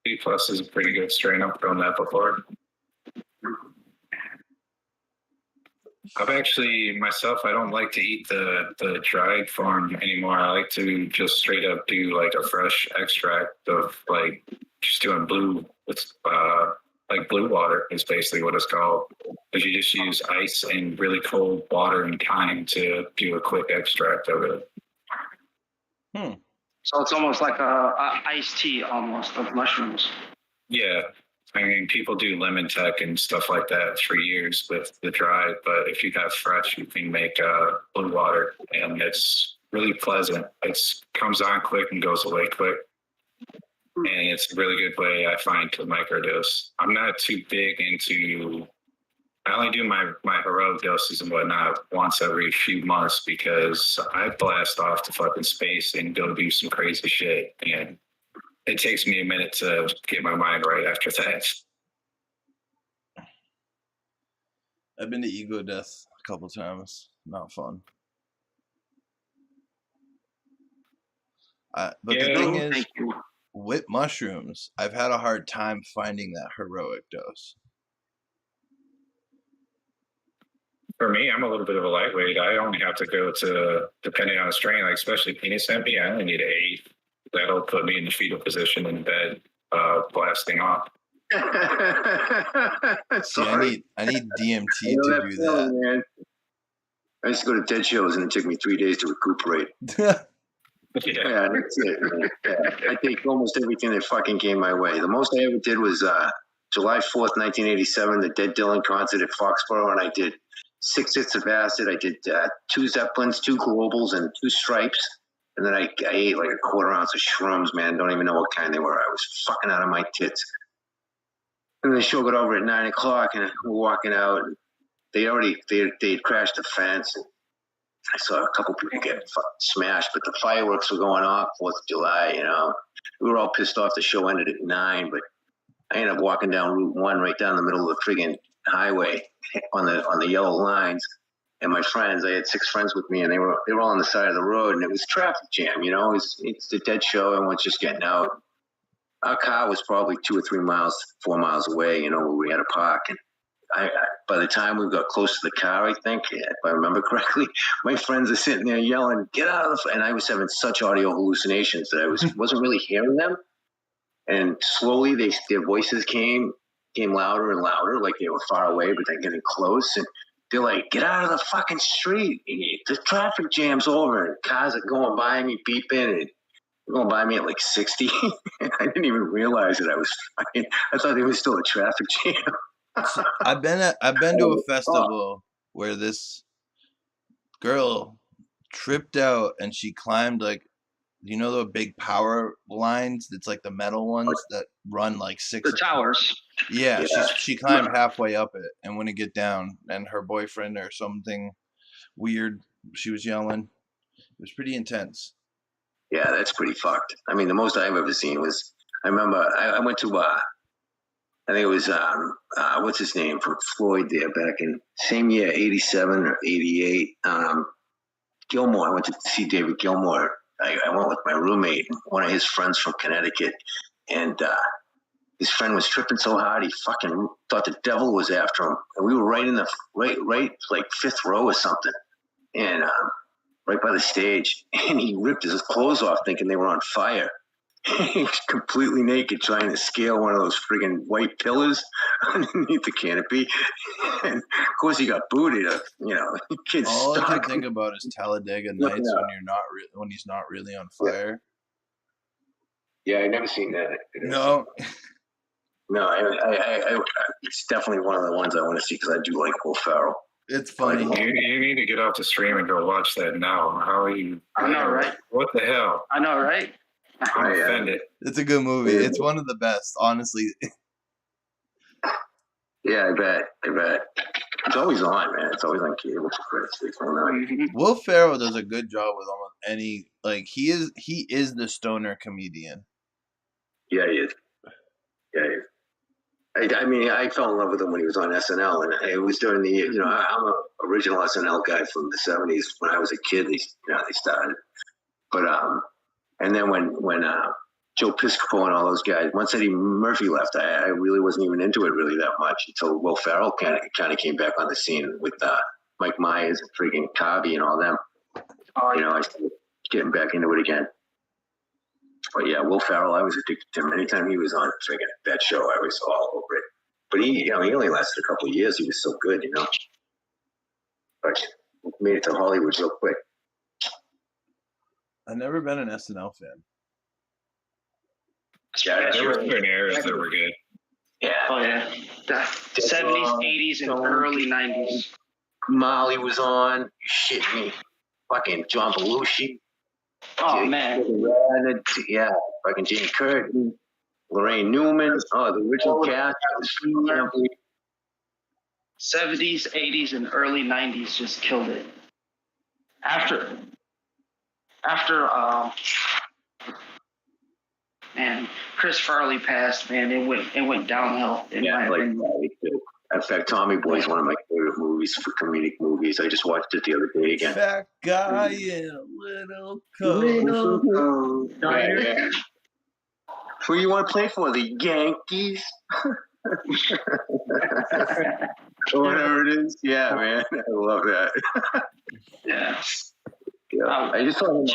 B+ is a pretty good strain. I've grown that before. I've actually, myself, I don't like to eat the dried form anymore. I like to just straight up do like a fresh extract of like just doing blue. It's like blue water is basically what it's called. Because you just use ice and really cold water and thyme to do a quick extract of it. So it's almost like a iced tea almost of mushrooms. Yeah. I mean, people do lemon tech and stuff like that for years with the dry, but if you have fresh, you can make blue water, and it's really pleasant. It comes on quick and goes away quick, and it's a really good way, I find, to microdose. I'm not too big into. I only do my heroic doses and whatnot once every few months because I blast off to fucking space and go do some crazy shit, and it takes me a minute to get my mind right after that. I've been to Ego Death a couple times. Not fun. But the thing is, with mushrooms, I've had a hard time finding that heroic dose. For me, I'm a little bit of a lightweight. I only have to go to, depending on the strain, like especially penis envy, I only need an 8. That'll put me in the fetal position in bed, blasting off. See, I need DMT to do that. Man. I used to go to dead shows and it took me 3 days to recuperate. Yeah, that's it. Man. Yeah. I take almost everything that fucking came my way. The most I ever did was July 4th, 1987, the Dead Dylan concert at Foxborough, and I did 6 hits of acid. I did 2 Zeppelins, 2 Globals, and 2 Stripes. And then I ate like a 1/4 ounce of shrooms, man. Don't even know what kind they were. I was fucking out of my tits. And the show got over at 9 o'clock, and we're walking out. And they had crashed the fence. And I saw a couple people get smashed, but the fireworks were going off 4th of July. We were all pissed off. The show ended at 9, but I ended up walking down Route 1, right down the middle of the friggin' highway on the yellow lines. And my friends, I had 6 friends with me, and they were all on the side of the road, and it was traffic jam. It's the dead show, and everyone's just getting out. Our car was probably 2 or 3 miles, 4 miles away, where we had to park. And by the time we got close to the car, I think, if I remember correctly, my friends are sitting there yelling, "Get out of the!" And I was having such audio hallucinations that I wasn't really hearing them. And slowly, their voices came louder and louder, like they were far away, but they're getting close. And they're like, "Get out of the fucking street! The traffic jam's over." And cars are going by me, beeping, and going by me at like 60. And I didn't even realize that I thought there was still a traffic jam. I've been to a festival where this girl tripped out and she climbed like, the big power lines? It's like the metal ones that run like 6. The towers. Yeah, she climbed halfway up it and wouldn't get down. And her boyfriend or something weird, she was yelling. It was pretty intense. Yeah, that's pretty fucked. I mean, the most I've ever seen was, I remember I went to, I think it was, what's his name, from Floyd there back in same year, 87 or 88. Gilmore, I went to see David Gilmore. I went with my roommate, one of his friends from Connecticut. And his friend was tripping so hard, he fucking thought the devil was after him. And we were right in the, right like 5th row or something. And, right by the stage, and he ripped his clothes off thinking they were on fire. He was completely naked trying to scale one of those friggin' white pillars underneath the canopy. And of course he got booted. Kids All I stuck. can think about is Talladega Nights when he's not really on fire. Yeah, I never seen that. No. No, it's definitely one of the ones I want to see because I do like Will Ferrell. It's funny. You need to get off the stream and go watch that now. How are you? I know, right? What the hell? I know, right? I'm offended. It's a good movie. It's one of the best, honestly. Yeah, I bet. It's always on, man. It's always on cable for Christ's sake. Will Ferrell does a good job with almost any. Like he is the stoner comedian. Yeah, he is. Yeah, he is. I mean, I fell in love with him when he was on SNL, and it was during the, I'm an original SNL guy from the 70s. When I was a kid, they started. But, and then when Joe Piscopo and all those guys, once Eddie Murphy left, I really wasn't even into it really that much until Will Ferrell kind of came back on the scene with Mike Myers and freaking Cobby and all them. I started getting back into it again. But yeah, Will Ferrell, I was addicted to him. Anytime he was on that show, I was all over it. But he only lasted a couple of years. He was so good, But made it to Hollywood real quick. I've never been an SNL fan. Yeah, There were certain areas that were good. Yeah. Oh yeah. The 70s, 80s, and early 90s. Molly was on. Shit me. Fucking John Belushi. Oh man. Yeah, fucking Jane Curtin, Lorraine Newman. Oh, the original cast. 70s, 80s, and early 90s just killed it. After Chris Farley passed, man, it went downhill. In fact, Tommy Boy is one of my favorite movies for comedic movies. I just watched it the other day again. Fat guy in a little coat. Yeah. Who you want to play for? The Yankees? Whatever it is. Yeah, man. I love that. Yeah. Yeah. I just saw him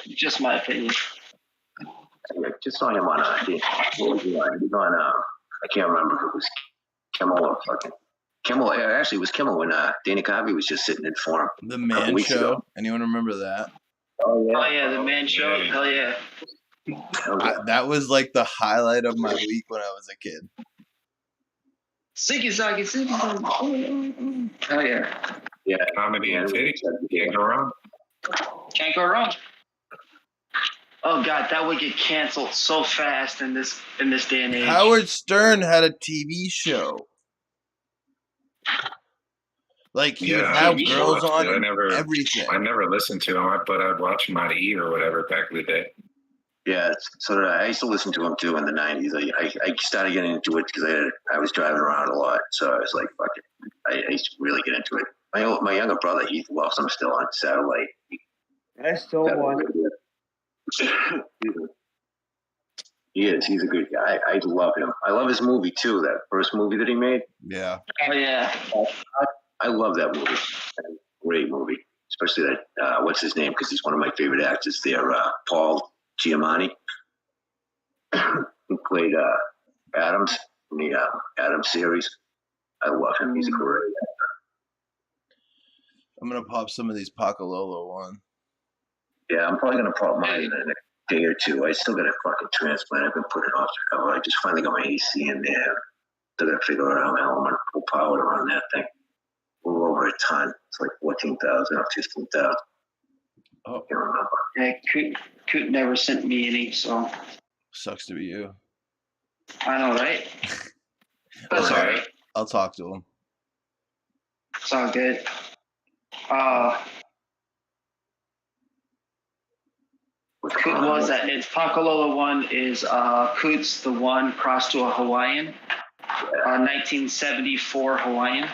just my opinion. I just saw him on what was he on? He was on I can't remember if it was Kimmel or fucking Kimmel. Actually, it was Kimmel when Dana Carvey was just sitting in for him. The Man Show. Ago. Anyone remember that? Oh yeah, the Man Show. Yeah. Hell yeah. That was like the highlight of my week when I was a kid. Siggy. Hell yeah. Yeah. Comedy and titties. Can't go wrong. Can't go wrong. Oh God, that would get canceled so fast in this day and age. Howard Stern had a TV show. Like he would have TV show. girls on I and never everything. listened to him, but I'd watch him on E or whatever back in the day. Yeah, so did I used to listen to him too in the '90s. I started getting into it because I was driving around a lot, so I was like, fuck it. I used to really get into it. My younger brother, Heath, loves him still on satellite. I still watch. He is. He's a good guy. I love him. I love his movie too. That first movie that he made. Yeah. Oh yeah. I love that movie. Great movie, especially that. What's his name? Because he's one of my favorite actors there. Paul Giamatti. He played Adams in the Adams series. I love him. He's a great actor. I'm gonna pop some of these Pacalolo on. Yeah, I'm probably gonna pop mine in the next day or two. I still got a fucking transplant. I've been putting off the cover. I just finally got my AC in there. Still gotta figure out how I'm gonna pull power to run that thing. A little over a ton. It's like 14,000 or 15,000. Oh, I can't remember. Yeah, Coot never sent me any, so sucks to be you. I know, right? That's all right. I'll talk to him. It's all good. Coot was that? It's Pacalola one is Coot's the one crossed to a Hawaiian, 1974 Hawaiian.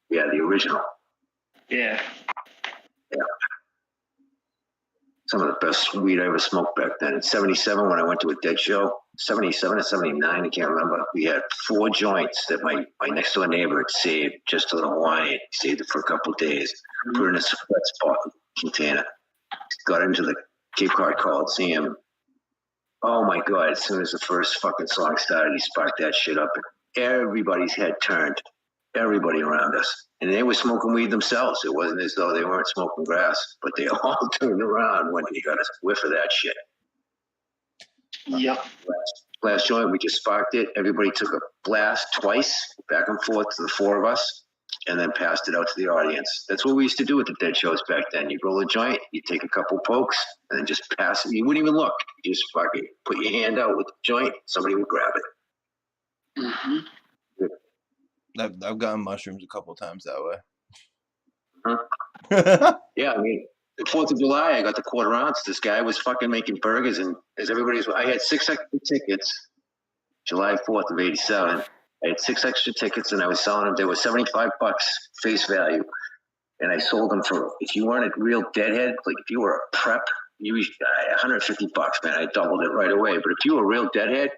Yeah, the original. Yeah. Some of the best weed I ever smoked back then. In '77, when I went to a Dead show, '77 or '79, I can't remember. We had 4 joints that my next door neighbor had saved just to the Hawaiian. He saved it for a couple of days, put it in a sweat spot container, got into the Cape Cod Coliseum. Oh my God, as soon as the first fucking song started, he sparked that shit up. And everybody's head turned. Everybody around us. And they were smoking weed themselves. It wasn't as though they weren't smoking grass, but they all turned around when he got a whiff of that shit. Yep. Last joint, we just sparked it. Everybody took a blast twice, back and forth to the 4 of us, and then passed it out to the audience. That's what we used to do at the Dead shows back then. You'd roll a joint, you'd take a couple pokes, and then just pass it. You wouldn't even look. You just fucking put your hand out with the joint, somebody would grab it. Mm-hmm. I've gotten mushrooms a couple times that way. Huh? Yeah, I mean, the 4th of July, I got the quarter ounce. This guy was fucking making burgers, and as everybody's, I had 6 extra tickets, July 4th of '87. I had 6 extra tickets, and I was selling them. They were $75 face value, and I sold them for, if you weren't a real deadhead, like if you were a prep, you $150, man. I doubled it right away. But if you were a real deadhead,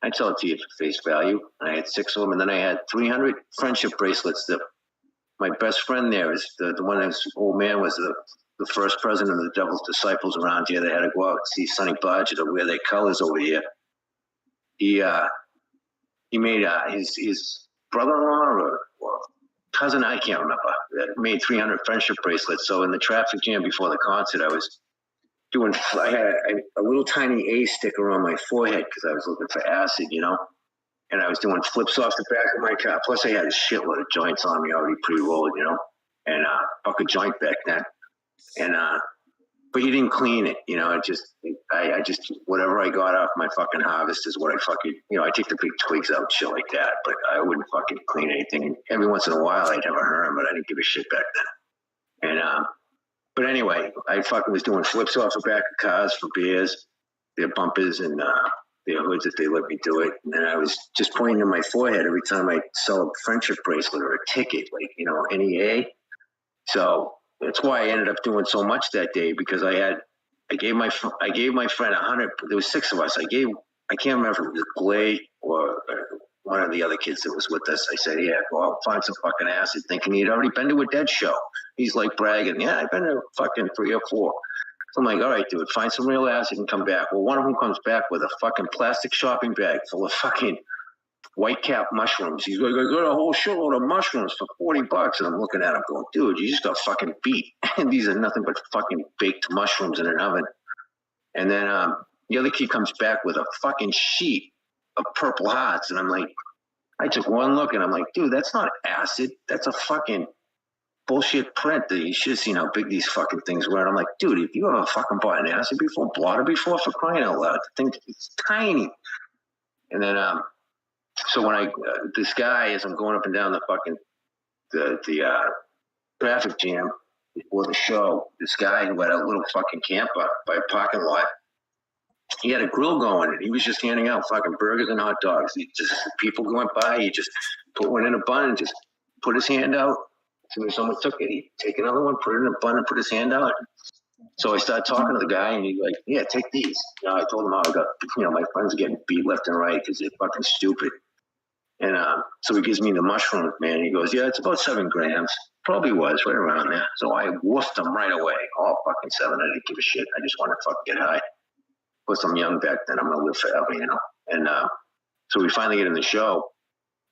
I'd sell it to you for face value. And I had 6 of them, and then I had 300 friendship bracelets that my best friend there is the one that's old man was the first president of the Devil's Disciples around here. They had to go out and see Sonny Badger to wear their colors over here. He made his brother-in-law or cousin, I can't remember, that made 300 friendship bracelets. So in the traffic jam before the concert, I had a little tiny A sticker on my forehead because I was looking for acid, you know, and I was doing flips off the back of my car. Plus I had a shitload of joints on me already pre-rolled, you know, and fuck a joint back then. And but you didn't clean it, you know. I just whatever I got off my fucking harvest is what I fucking, you know. I take the big twigs out and shit like that, but I wouldn't fucking clean anything. Every once in a while I'd have a herm, but I didn't give a shit back then. And but anyway, I fucking was doing flips off the back of cars for beers, their bumpers and their hoods if they let me do it. And then I was just pointing to my forehead every time I sell a friendship bracelet or a ticket, like, you know, NEA. So that's why I ended up doing so much that day, because I gave my friend 100. There was 6 of us. I can't remember if it was Glay or one of the other kids that was with us. I said, yeah, go out and find some fucking acid, thinking he'd already been to a Dead show. He's like bragging, yeah, I've been to fucking 3 or 4. So I'm like, all right, dude, find some real acid and come back. Well, one of them comes back with a fucking plastic shopping bag full of fucking white cap mushrooms. He's like, I got a whole shitload of mushrooms for $40. And I'm looking at him going, dude, you just got fucking beat. And these are nothing but fucking baked mushrooms in an oven. And then the other kid comes back with a fucking sheet of Purple Hearts. And I'm like, I took one look and I'm like, dude, that's not acid. That's a fucking bullshit print that you should have seen how big these fucking things were. And I'm like, dude, if you ever fucking bought an acid before, blotter before, for crying out loud, the thing it's tiny. And then, so when this guy, as I'm going up and down the fucking the traffic jam before the show, this guy who had a little fucking camp up by a parking lot, he had a grill going and he was just handing out fucking burgers and hot dogs. He just, people going by, he just put one in a bun and just put his hand out. As soon as someone took it, he'd take another one, put it in a bun and put his hand out. So I started talking to the guy and he's like, yeah, take these. I told him how I got, my friends are getting beat left and right because they're fucking stupid. And so he gives me the mushrooms, man. He goes, yeah, it's about 7 grams. Probably was right around there. So I woofed them right away. All fucking 7. I didn't give a shit. I just wanted to fucking get high. Plus, I'm young back then. I'm going to live forever, And so we finally get in the show.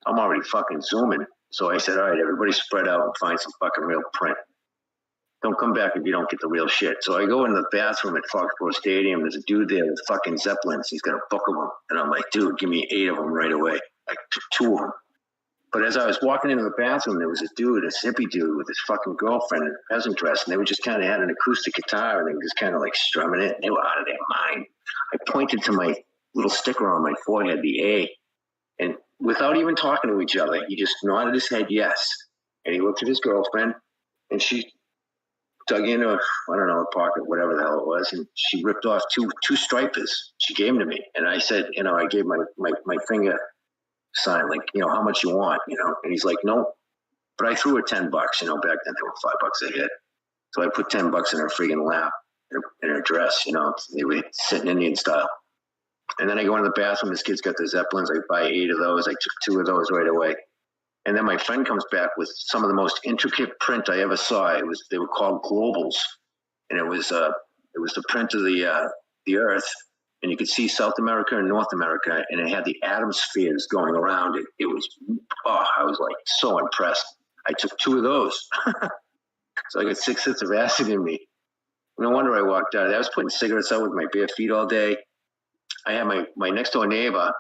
I'm already fucking zooming. So I said, all right, everybody spread out and find some fucking real print. Don't come back if you don't get the real shit. So I go in the bathroom at Foxborough Stadium. There's a dude there with fucking Zeppelins. He's got a book of them. And I'm like, dude, give me 8 of them right away. I took 2 of them. But as I was walking into the bathroom, there was a dude, a hippie dude with his fucking girlfriend in a peasant dress. And they were just kind of had an acoustic guitar and they were just kind of like strumming it. And they were out of their mind. I pointed to my little sticker on my forehead, the A. And without even talking to each other, he just nodded his head yes. And he looked at his girlfriend and she dug into, I don't know, a pocket, whatever the hell it was, and she ripped off two stripers. She gave them to me. And I said, I gave my finger sign, like, how much you want, And he's like, no. But I threw her $10, back then they were $5 a hit. So I put $10 in her friggin' lap, in her dress, they were sitting Indian style. And then I go into the bathroom, this kid's got the Zeppelins, I buy 8 of those, I took 2 of those right away. And then my friend comes back with some of the most intricate print I ever saw. They were called globals. And it was the print of the earth. And you could see South America and North America, and it had the atom spheres going around it. It was, I was like so impressed. I took 2 of those. So I got 6 hits of acid in me. No wonder I walked out. I was putting cigarettes out with my bare feet all day. I had my next door neighbor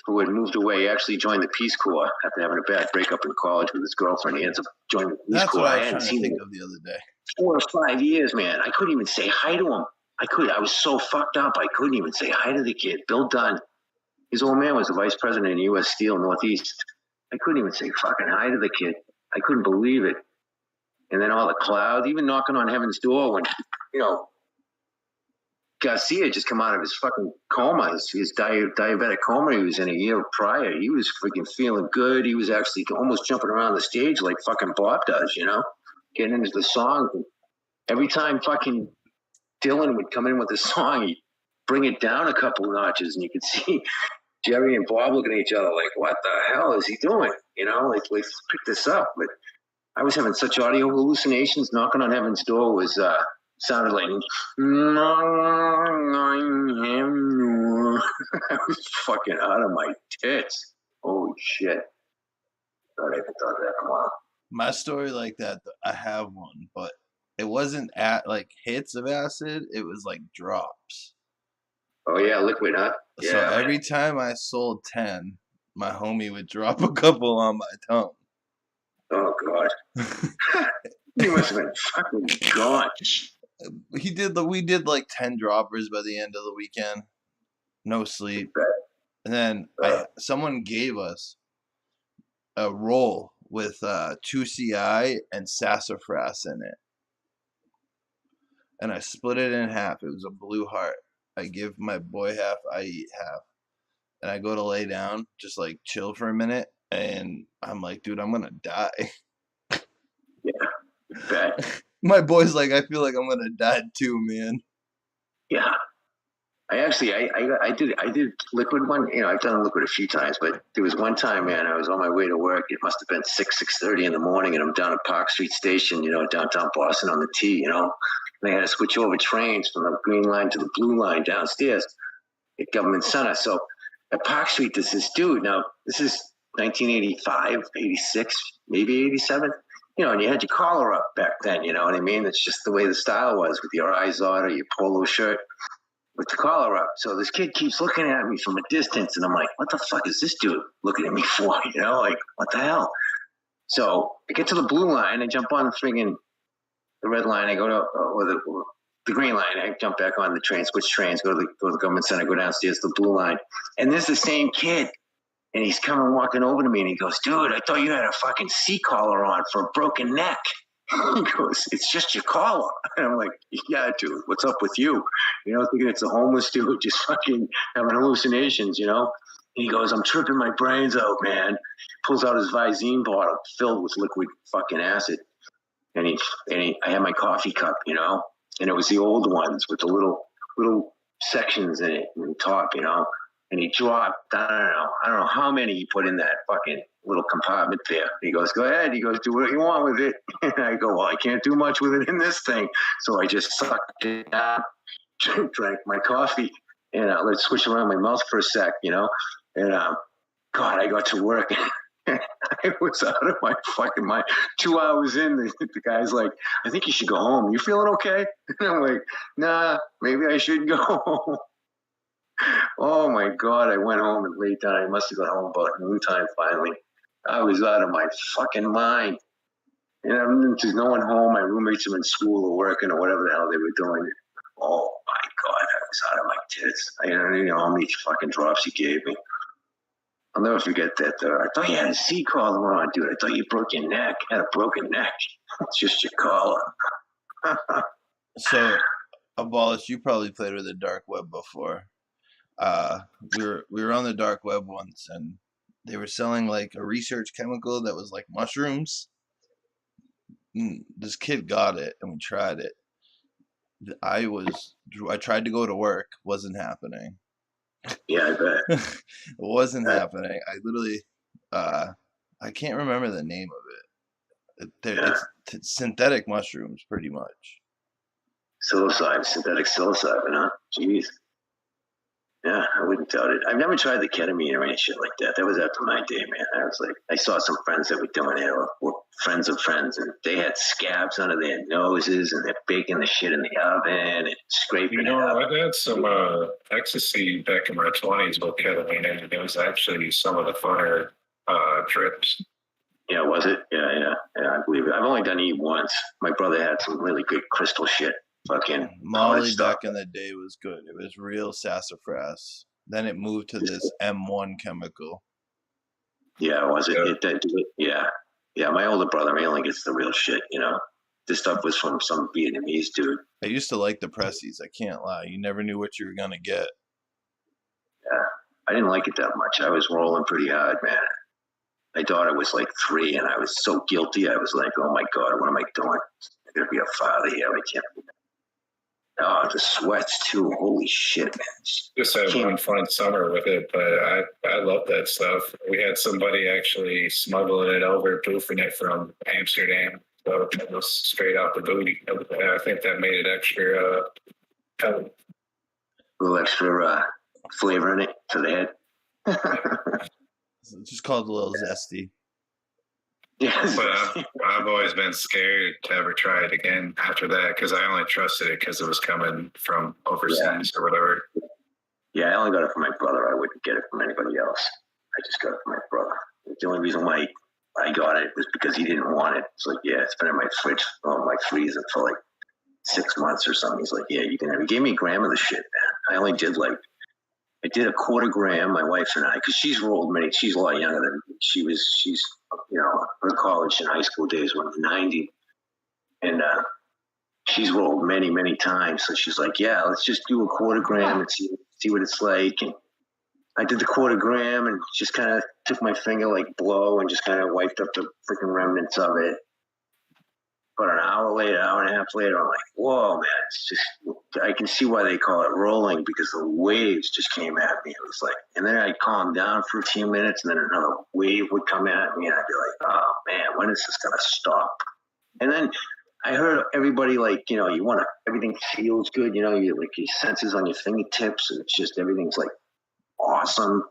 who had moved away, actually joined the Peace Corps after having a bad breakup in college with his girlfriend. He ends up joining the Peace Corps. What I was trying to think of the other day. 4 or 5 years, man. I couldn't even say hi to him. I was so fucked up. I couldn't even say hi to the kid. Bill Dunn. His old man was the vice president of U.S. Steel Northeast. I couldn't even say fucking hi to the kid. I couldn't believe it. And then all the clouds, even knocking on heaven's door when, Garcia just come out of his fucking coma, his diabetic coma he was in a year prior. He was freaking feeling good. He was actually almost jumping around the stage like fucking Bob does, getting into the song. And every time fucking Dylan would come in with a song, he'd bring it down a couple of notches, and you could see Jerry and Bob looking at each other like, what the hell is he doing? Let's pick this up. But I was having such audio hallucinations. Knocking on heaven's door was sounded like I was fucking out of my tits. Holy shit. Thought I haven't thought that in a while. My story like that, I have one, but it wasn't at like hits of acid, it was like drops. Oh yeah, liquid, huh? So every time I sold 10, my homie would drop a couple on my tongue. Oh god. You must have been fucking gone. We did like 10 droppers by the end of the weekend. No sleep. And then someone gave us a roll with 2CI and sassafras in it. And I split it in half. It was a blue heart. I give my boy half, I eat half. And I go to lay down, just like chill for a minute. And I'm like, dude, I'm going to die. Yeah, bet. My boy's like, I feel like I'm going to die too, man. Yeah. I did liquid one. I've done liquid a few times, but there was one time, man, I was on my way to work. It must have been 6:30 in the morning, and I'm down at Park Street Station, downtown Boston on the T, And I had to switch over trains from the green line to the blue line downstairs at Government Center. So at Park Street, there's this dude. Now, this is 1985, 86, maybe 87. And you had your collar up back then, you know what I mean? It's just the way the style was with your eyes on or your polo shirt with the collar up. So this kid keeps looking at me from a distance, and I'm like, what the fuck is this dude looking at me for? Like, what the hell? So I get to the blue line, I jump on the red line, I go to or the green line, I jump back on the train, switch trains, go to the government center, go downstairs to the blue line, and there's the same kid. And he's coming walking over to me and he goes, dude, I thought you had a fucking C-collar on for a broken neck. He goes, it's just your collar. And I'm like, yeah, dude, what's up with you? You know, thinking it's a homeless dude just fucking having hallucinations, you know? And he goes, I'm tripping my brains out, man. Pulls out his Visine bottle filled with liquid fucking acid. And I had my coffee cup, you know? And it was the old ones with the little sections in it on the top, you know? And he dropped, I don't know how many he put in that fucking little compartment there. He goes, go ahead. He goes, do what you want with it. And I go, well, I can't do much with it in this thing. So I just sucked it out, drank my coffee, and let it switch around my mouth for a sec, you know. And God, I got to work. I was out of my fucking mind. 2 hours in, the guy's like, I think you should go home. You feeling okay? And I'm like, nah, maybe I should go home. Oh my God, I went home and laid down. I must have got home about noontime finally. I was out of my fucking mind. And there's no one home. My roommates are in school or working or whatever the hell they were doing. Oh my God, I was out of my tits. I don't know how many fucking drops he gave me. I'll never forget that. I thought you had a C-collar on, dude. I thought you broke your neck. Had a broken neck. It's just your collar. So, Abolish, you probably played with the dark web before. We were on the dark web once, and they were selling like a research chemical that was like mushrooms. This kid got it, and we tried it. I tried to go to work, wasn't happening. Yeah, I bet. It wasn't happening. I literally, I can't remember the name of it. It's synthetic mushrooms, pretty much. Psilocybin, synthetic psilocybin, huh? Jeez. Yeah, I wouldn't doubt it. I've never tried the ketamine or any shit like that. That was after my day, man. I was like, I saw some friends that were doing it, or friends of friends, and they had scabs under their noses, and they're baking the shit in the oven and scraping it up. I had some ecstasy back in my 20s with ketamine, and it was actually some of the funner trips. Yeah, was it? Yeah, I believe it. I've only done E once. My brother had some really good crystal shit. Fucking Molly back in the day was good. It was real sassafras. Then it moved to this M1 chemical. Yeah, was it? Yeah. My older brother, he only gets the real shit. You know, this stuff was from some Vietnamese dude. I used to like the pressies. I can't lie. You never knew what you were gonna get. Yeah, I didn't like it that much. I was rolling pretty hard, man. My daughter was like 3, and I was so guilty. I was like, oh my God, what am I doing? I'm gonna be a father here. I can't. Oh, the sweats too. Holy shit, man. Just had one fun summer with it, but I love that stuff. We had somebody actually smuggling it over, boofing it from Amsterdam. So it was straight out the booty. I think that made it extra a little extra flavor in it for the head. It's just called a little zesty. Yes. But I've always been scared to ever try it again after that, because I only trusted it because it was coming from overseas or whatever. Yeah, I only got it from my brother. I wouldn't get it from anybody else. I just got it from my brother. The only reason why I got it was because he didn't want it. It's like, yeah, it's been in my fridge, my freezer for like 6 months or something. He's like, yeah, you can have it. He gave me a gram of the shit, man. I only did I did a quarter gram, my wife and I, because she's rolled many. She's a lot younger than me. She's, you know, her college and high school days were 90. And she's rolled many, many times. So she's like, yeah, let's just do a quarter gram and see what it's like. And I did the quarter gram and just kind of took my finger like blow and just kind of wiped up the freaking remnants of it. But an hour and a half later, I'm like, whoa, man, it's just, I can see why they call it rolling, because the waves just came at me. It was like, and then I'd calm down for a few minutes, and then another wave would come at me, and I'd be like, oh, man, when is this going to stop? And then I heard everybody like, you know, everything feels good, you know, you like your senses on your fingertips, and it's just, everything's like awesome.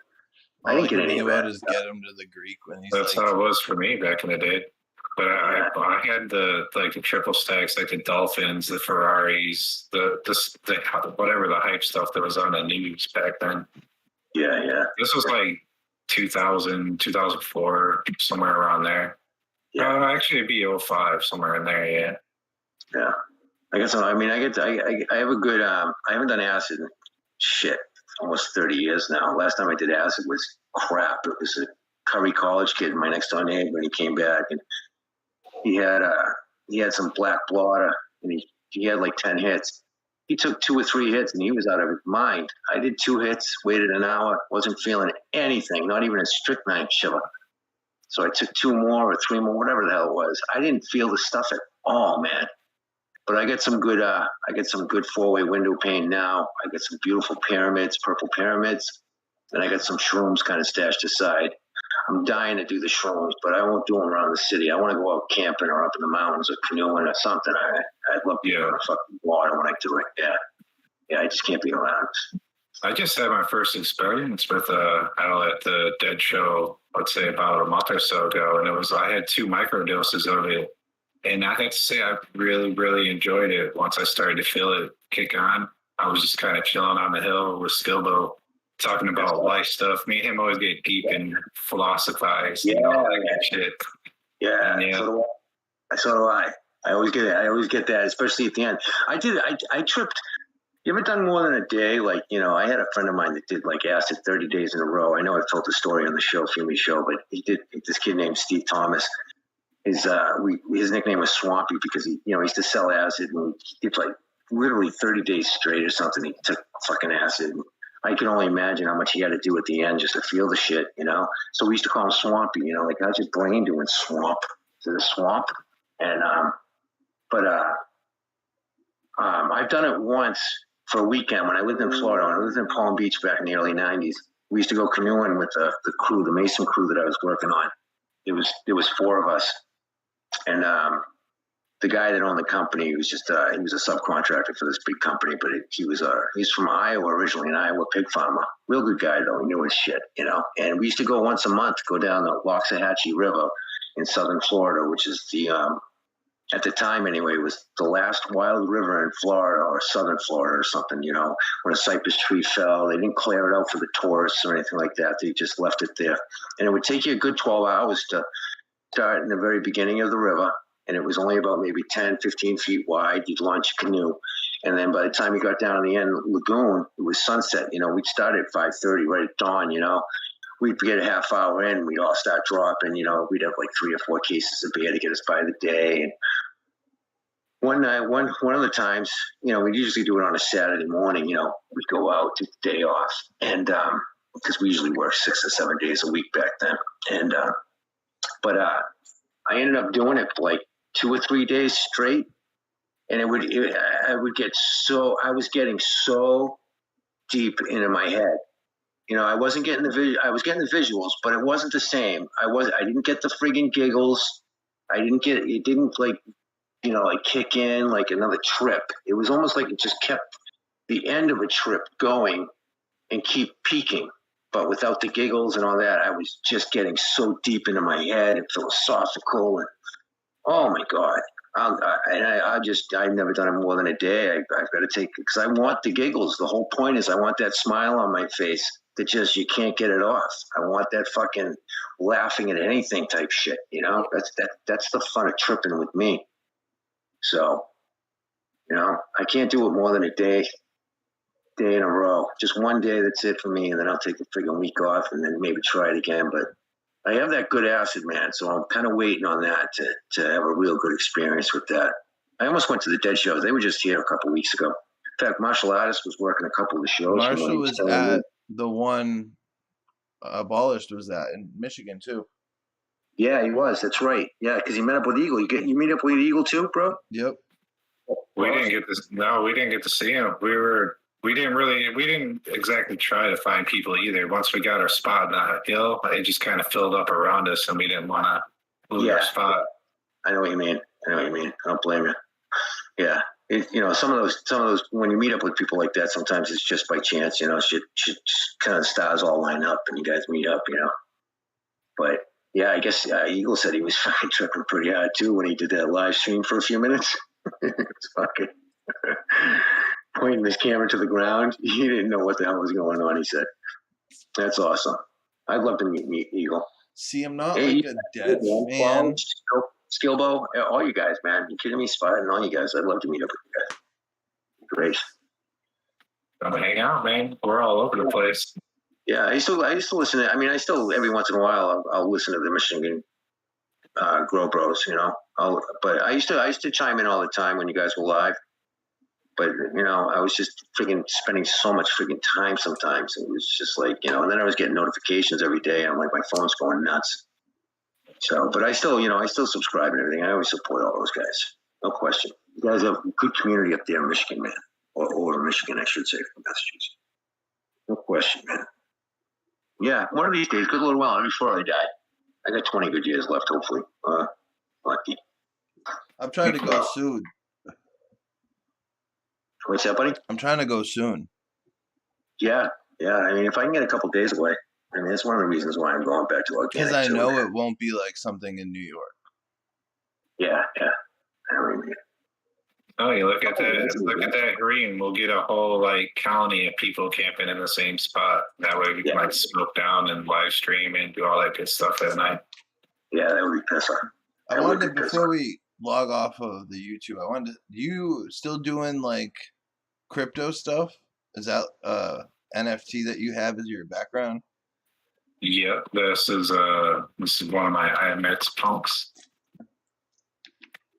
I didn't get any of that. Just get him to the Greek when he's That's like, how it was for me back in the day. But I had the triple stacks, like the Dolphins, the Ferraris, the whatever the hype stuff that was on the news back then. Yeah. This was like 2000, 2004, somewhere around there. Yeah. Actually, it'd be 05, somewhere in there, yeah. Yeah. I guess, I mean, I have a good, I haven't done acid in shit, almost 30 years now. Last time I did acid was crap. It was a Curry College kid, my next door neighbor, and he came back and he had some black blotter and he had like 10 hits. He took 2 or 3 hits and he was out of his mind. I did 2 hits, waited an hour, wasn't feeling anything, not even a strychnine shiver. So I took 2 more or 3 more, whatever the hell it was. I didn't feel the stuff at all, man. But I get some good 4-way window pane now. I get some beautiful pyramids, purple pyramids, and I got some shrooms kind of stashed aside. I'm dying to do the shrooms, but I won't do them around the city. I want to go out camping or up in the mountains or canoeing or something. I'd love to be on the fucking water when I do it. Yeah, I just can't be around. I just had my first experience with Al at the Dead Show, let's say about a month or so ago, and I had 2 microdoses of it, and I have to say I really, really enjoyed it. Once I started to feel it kick on, I was just kind of chilling on the hill with Skilbo, talking about life stuff. Me and him always get deep and philosophize, all that good shit. Yeah, and, so do I. I always get that, especially at the end. I tripped. You ever done more than a day? Like, I had a friend of mine that did like acid 30 days in a row. I know I've told the story on the show, Fumi Show, but he did. This kid named Steve Thomas. His nickname was Swampy because he used to sell acid and he did like literally 30 days straight or something. He took fucking acid. I can only imagine how much he had to do at the end just to feel the shit, So we used to call him Swampy, like how's your brain doing, swamp? Is it a swamp? And I've done it once for a weekend when I lived in Florida. When I lived in Palm Beach back in the early 90s. We used to go canoeing with the crew, the Mason crew that I was working on. There was 4 of us. And the guy that owned the company, he was a subcontractor for this big company, but he's from Iowa originally, an Iowa pig farmer. Real good guy though, he knew his shit, And we used to go once a month, go down the Waxahachie River in southern Florida, which is at the time anyway, was the last wild river in Florida or southern Florida or something, when a cypress tree fell. They didn't clear it out for the tourists or anything like that. They just left it there. And it would take you a good 12 hours to start in the very beginning of the river. And it was only about maybe 10, 15 feet wide. You'd launch a canoe. And then by the time you got down to the end lagoon, it was sunset. We'd start at 5:30 right at dawn, We'd get a half hour in, we'd all start dropping, we'd have like 3 or 4 cases of beer to get us by the day. And one night, one of the times, we'd usually do it on a Saturday morning, we'd go out, take the day off. And because we usually work 6 or 7 days a week back then. And but I ended up doing it for like 2 or 3 days straight. And I was getting so deep into my head. I wasn't getting I was getting the visuals, but it wasn't the same. I didn't get the friggin' giggles. It didn't like kick in like another trip. It was almost like it just kept the end of a trip going and keep peaking, but without the giggles and all that. I was just getting so deep into my head and philosophical, and oh my God. I've never done it more than a day. I've got to take, because I want the giggles. The whole point is I want that smile on my face that just, you can't get it off. I want that fucking laughing at anything type shit, that's the fun of tripping with me. So, I can't do it more than a day in a row. Just one day, that's it for me, and then I'll take a friggin' week off and then maybe try it again. But I have that good acid, man, so I'm kind of waiting on that to have a real good experience with that. I almost went to the Dead shows. They were just here a couple of weeks ago. In fact, Martial Artist was working a couple of the shows. Marshall was at the one Abolished was at in Michigan too. Yeah, he was. That's right. Yeah, because he met up with Eagle. You meet up with Eagle too, bro? Yep. We didn't get to see him. We didn't exactly try to find people either. Once we got our spot in the hill, it just kind of filled up around us, and we didn't want to lose our spot. I know what you mean. I don't blame you. Yeah. Some of those, when you meet up with people like that, sometimes it's just by chance, shit kind of stars all line up and you guys meet up, But yeah, I guess Eagle said he was fucking tripping pretty hard too when he did that live stream for a few minutes. It's fucking pointing his camera to the ground. He didn't know what the hell was going on, he said. That's awesome. I'd love to meet Eagle. See, I'm not Hey, like a dead man, fan. Skilbo, all you guys, man. You kidding me? Spot and all you guys. I'd love to meet up with you guys. Great. Come hang out, man. We're all over the place. Yeah, I used to listen to. I mean, I still every once in a while I'll listen to the Michigan Grow Bros. You know, but I used to chime in all the time when you guys were live. But you know, I was just freaking spending so much freaking time sometimes. It was just like, you know, and then I was getting notifications every day. And I'm like, my phone's going nuts. So, but I still, you know, I still subscribe and everything. I always support all those guys. No question. You guys have a good community up there in Michigan, man. Or over Michigan, I should say, from Massachusetts. No question, man. Yeah, one of these days, good little while before I die. I got 20 good years left, hopefully. Lucky. I'm trying to go soon. What's that, buddy? I'm trying to go soon. Yeah. I mean, if I can get a couple days away, I mean, that's one of the reasons why I'm going back to organic. Because I know it won't be like something in New York. Yeah. I mean, Oh, you look at that green. We'll get a whole like colony of people camping in the same spot. That way we can like smoke down and live stream and do all that good stuff at night. Yeah, that would be piss off. I wanted to, before we log off of the YouTube, I wanted to, you still doing like crypto stuff? Is that NFT that you have as your background? Yep, this is one of my IMX punks.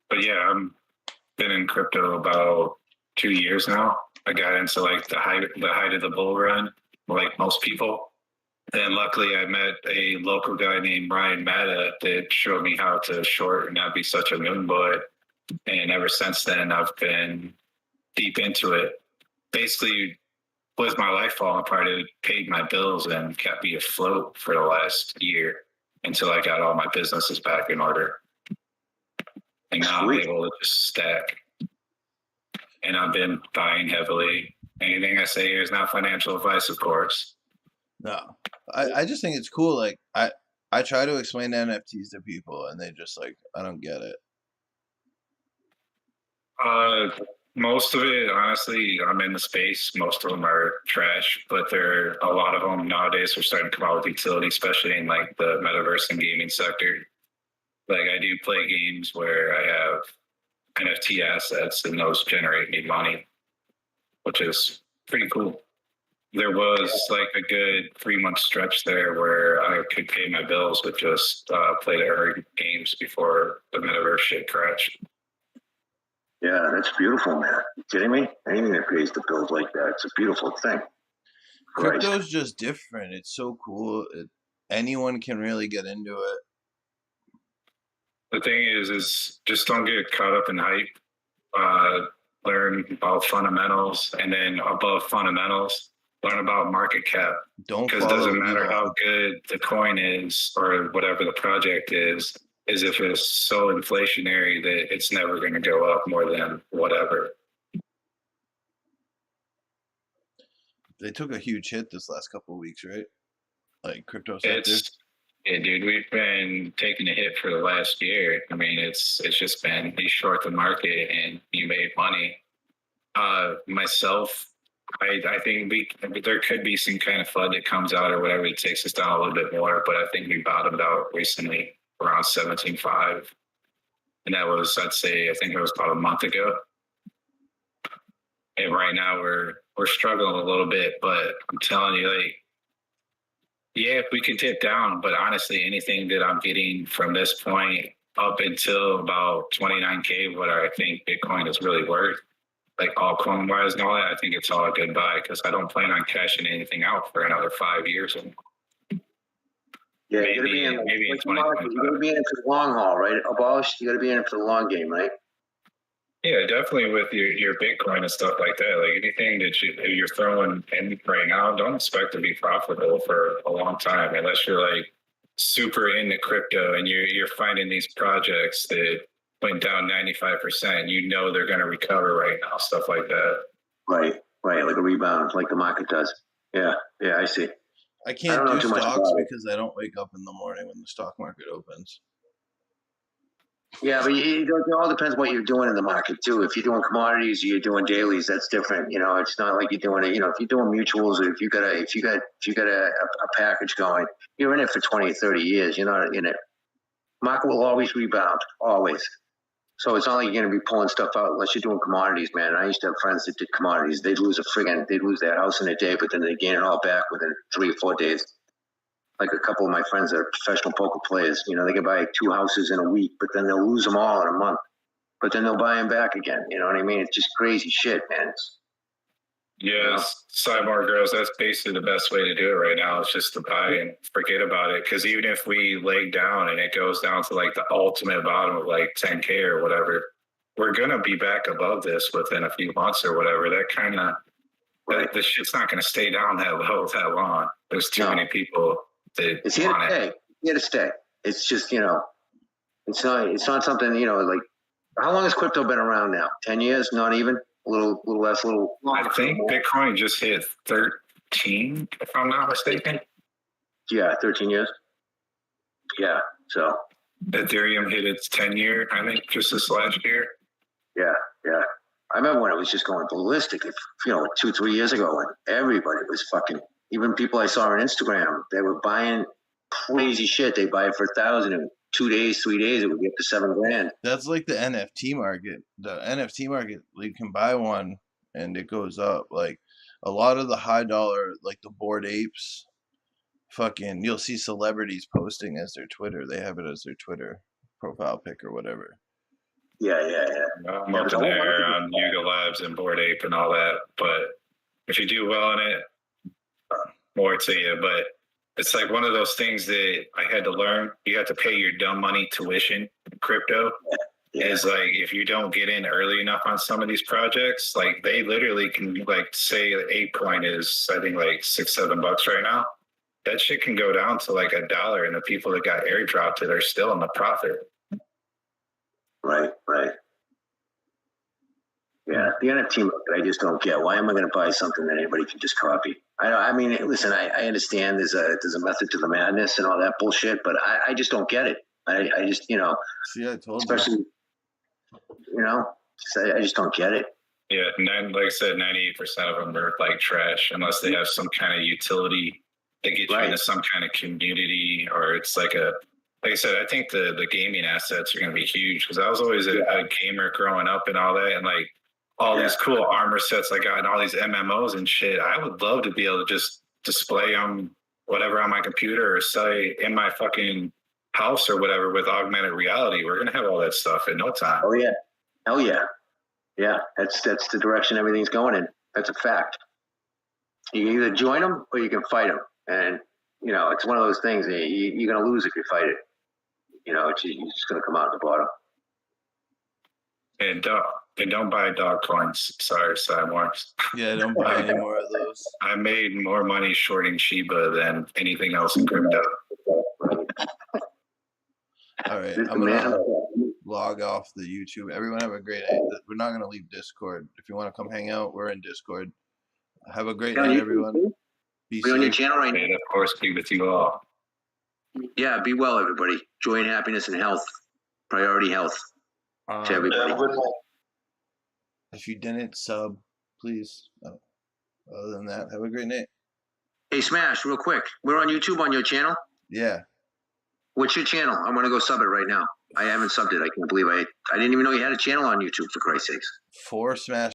But yeah, I'm been in crypto about 2 years now. I got into like the height of the bull run, like most people. And luckily I met a local guy named Ryan Matta that showed me how to short and not be such a moon boy. And ever since then I've been deep into it. Basically, with my life falling apart, it paid my bills and kept me afloat for the last year until I got all my businesses back in order. And now I'm able to just stack. And I've been buying heavily. Anything I say here is not financial advice, of course. No. I just think it's cool. Like I try to explain NFTs to people and they just like, I don't get it. Most of it, honestly, I'm in the space. Most of them are trash, but a lot of them nowadays are starting to come out with utility, especially in like the metaverse and gaming sector. Like I do play games where I have NFT assets and those generate me money, which is pretty cool. There was like a good 3-month stretch there where I could pay my bills with just play the early games before the metaverse shit crashed. Yeah, that's beautiful, man. You kidding me? Anything that pays the bills like that, it's a beautiful thing. Crypto's just different. It's so cool. Anyone can really get into it. The thing is just don't get caught up in hype. Learn about fundamentals, and then above fundamentals, learn about market cap. Because it doesn't matter how good the coin is or whatever the project is if it's so inflationary that it's never going to go up more than whatever. They took a huge hit this last couple of weeks, right? Like crypto sector. Yeah, dude, we've been taking a hit for the last year. I mean, it's just been you short the market and you made money. Myself, I think there could be some kind of FUD that comes out or whatever that takes us down a little bit more, but I think we bottomed out recently around 17.5, and that was, I think it was about a month ago. And right now we're struggling a little bit, but I'm telling you, like, yeah, if we could dip down, but honestly, anything that I'm getting from this point up until about 29K, what I think Bitcoin is really worth, like altcoin wise and all that, I think it's all a good buy because I don't plan on cashing anything out for another 5 years. Yeah, you gotta be in. Maybe in 2025. You gotta be in it for the long haul, right? Abolished. You gotta be in it for the long game, right? Yeah, definitely with your Bitcoin and stuff like that. Like anything that you're throwing in right now, don't expect to be profitable for a long time unless you're like super into crypto and you're finding these projects that went down 95%. You know they're going to recover right now, stuff like that. Right, like a rebound, like the market does. Yeah, I see. I can't do stocks because I don't wake up in the morning when the stock market opens. Yeah, but it all depends what you're doing in the market too. If you're doing commodities, or you're doing dailies. That's different. You know, it's not like you're doing it. You know, if you're doing mutuals, or if you got a package going, you're in it for 20, 30 years. You're not in it. Market will always rebound, always. So it's not like you're going to be pulling stuff out unless you're doing commodities, man. I used to have friends that did commodities. They'd lose their house in a day, but then they gain it all back within 3 or 4 days. Like a couple of my friends that are professional poker players, you know, they can buy 2 houses in a week, but then they'll lose them all in a month. But then they'll buy them back again. You know what I mean? It's just crazy shit, man. Yes, sidebar girls, that's basically the best way to do it right now. It's just to buy and forget about it. Because even if we lay down and it goes down to like the ultimate bottom of like 10K or whatever, we're going to be back above this within a few months or whatever. That kind of, the shit's not going to stay down that low that long. There's too many people that it's here want to stay. it. Here to stay. It's just, you know, it's not something, you know, like, how long has crypto been around now? 10 years? Not even? A little less, a little longer. I think Bitcoin just hit 13, if I'm not mistaken. Yeah, 13 years. Yeah, so. Ethereum hit its 10-year, I think, just this last year. Yeah. I remember when it was just going ballistic, you know, 2-3 years ago, when everybody was fucking, even people I saw on Instagram, they were buying crazy shit. They buy it for $1,000 in 2 days, 3 days, it would be up to $7,000. That's like the NFT market. The NFT market, you can buy one and it goes up. Like a lot of the high dollar, like the Bored Apes, fucking, you'll see celebrities posting as their Twitter. They have it as their Twitter profile pic or whatever. Yeah. I'm up in there on Yuga Labs and Bored Ape and all that. But if you do well in it, more to you. But it's like one of those things that I had to learn. You have to pay your dumb money tuition in crypto. Yeah. Is like if you don't get in early enough on some of these projects, like they literally can like say 8 is I think like $6-7 right now. That shit can go down to like $1, and the people that got airdropped it are still in the profit. Right. Yeah, the NFT market, I just don't get. Why am I going to buy something that anybody can just copy? I mean, listen, I understand there's a method to the madness and all that bullshit, but I just don't get it. I just, you know, See, I told especially, you know, I just don't get it. Yeah, like I said, 98% of them are like trash unless they have some kind of utility. They get you into some kind of community, or it's like like I said, I think the gaming assets are going to be huge because I was always a gamer growing up and all that, and like all these cool armor sets I got and all these MMOs and shit. I would love to be able to just display them whatever on my computer or say in my fucking house or whatever with augmented reality. We're going to have all that stuff in no time. Oh yeah, hell yeah, yeah. That's the direction everything's going in. That's a fact. You can either join them or you can fight them, and you know it's one of those things. You're going to lose if you fight it. You know, you're just going to come out at the bottom. And don't buy dog coins. Sorry, Sidewalks. Yeah, don't buy any more of those. I made more money shorting Shiba than anything else in crypto. All right, I'm gonna log off the YouTube. Everyone have a great night. We're not gonna leave Discord. If you want to come hang out, we're in Discord. Have a great night, everyone. Be We're on your safe. channel right now. And of course, be with you all. Yeah, be well, everybody. Joy and happiness and health. Priority health to everybody. If you didn't sub, please. Other than that, have a great night. Hey, Smash, real quick. We're on YouTube on your channel. Yeah. What's your channel? I'm going to go sub it right now. I haven't subbed it. I can't believe I didn't even know you had a channel on YouTube, for Christ's sakes. 4 Smash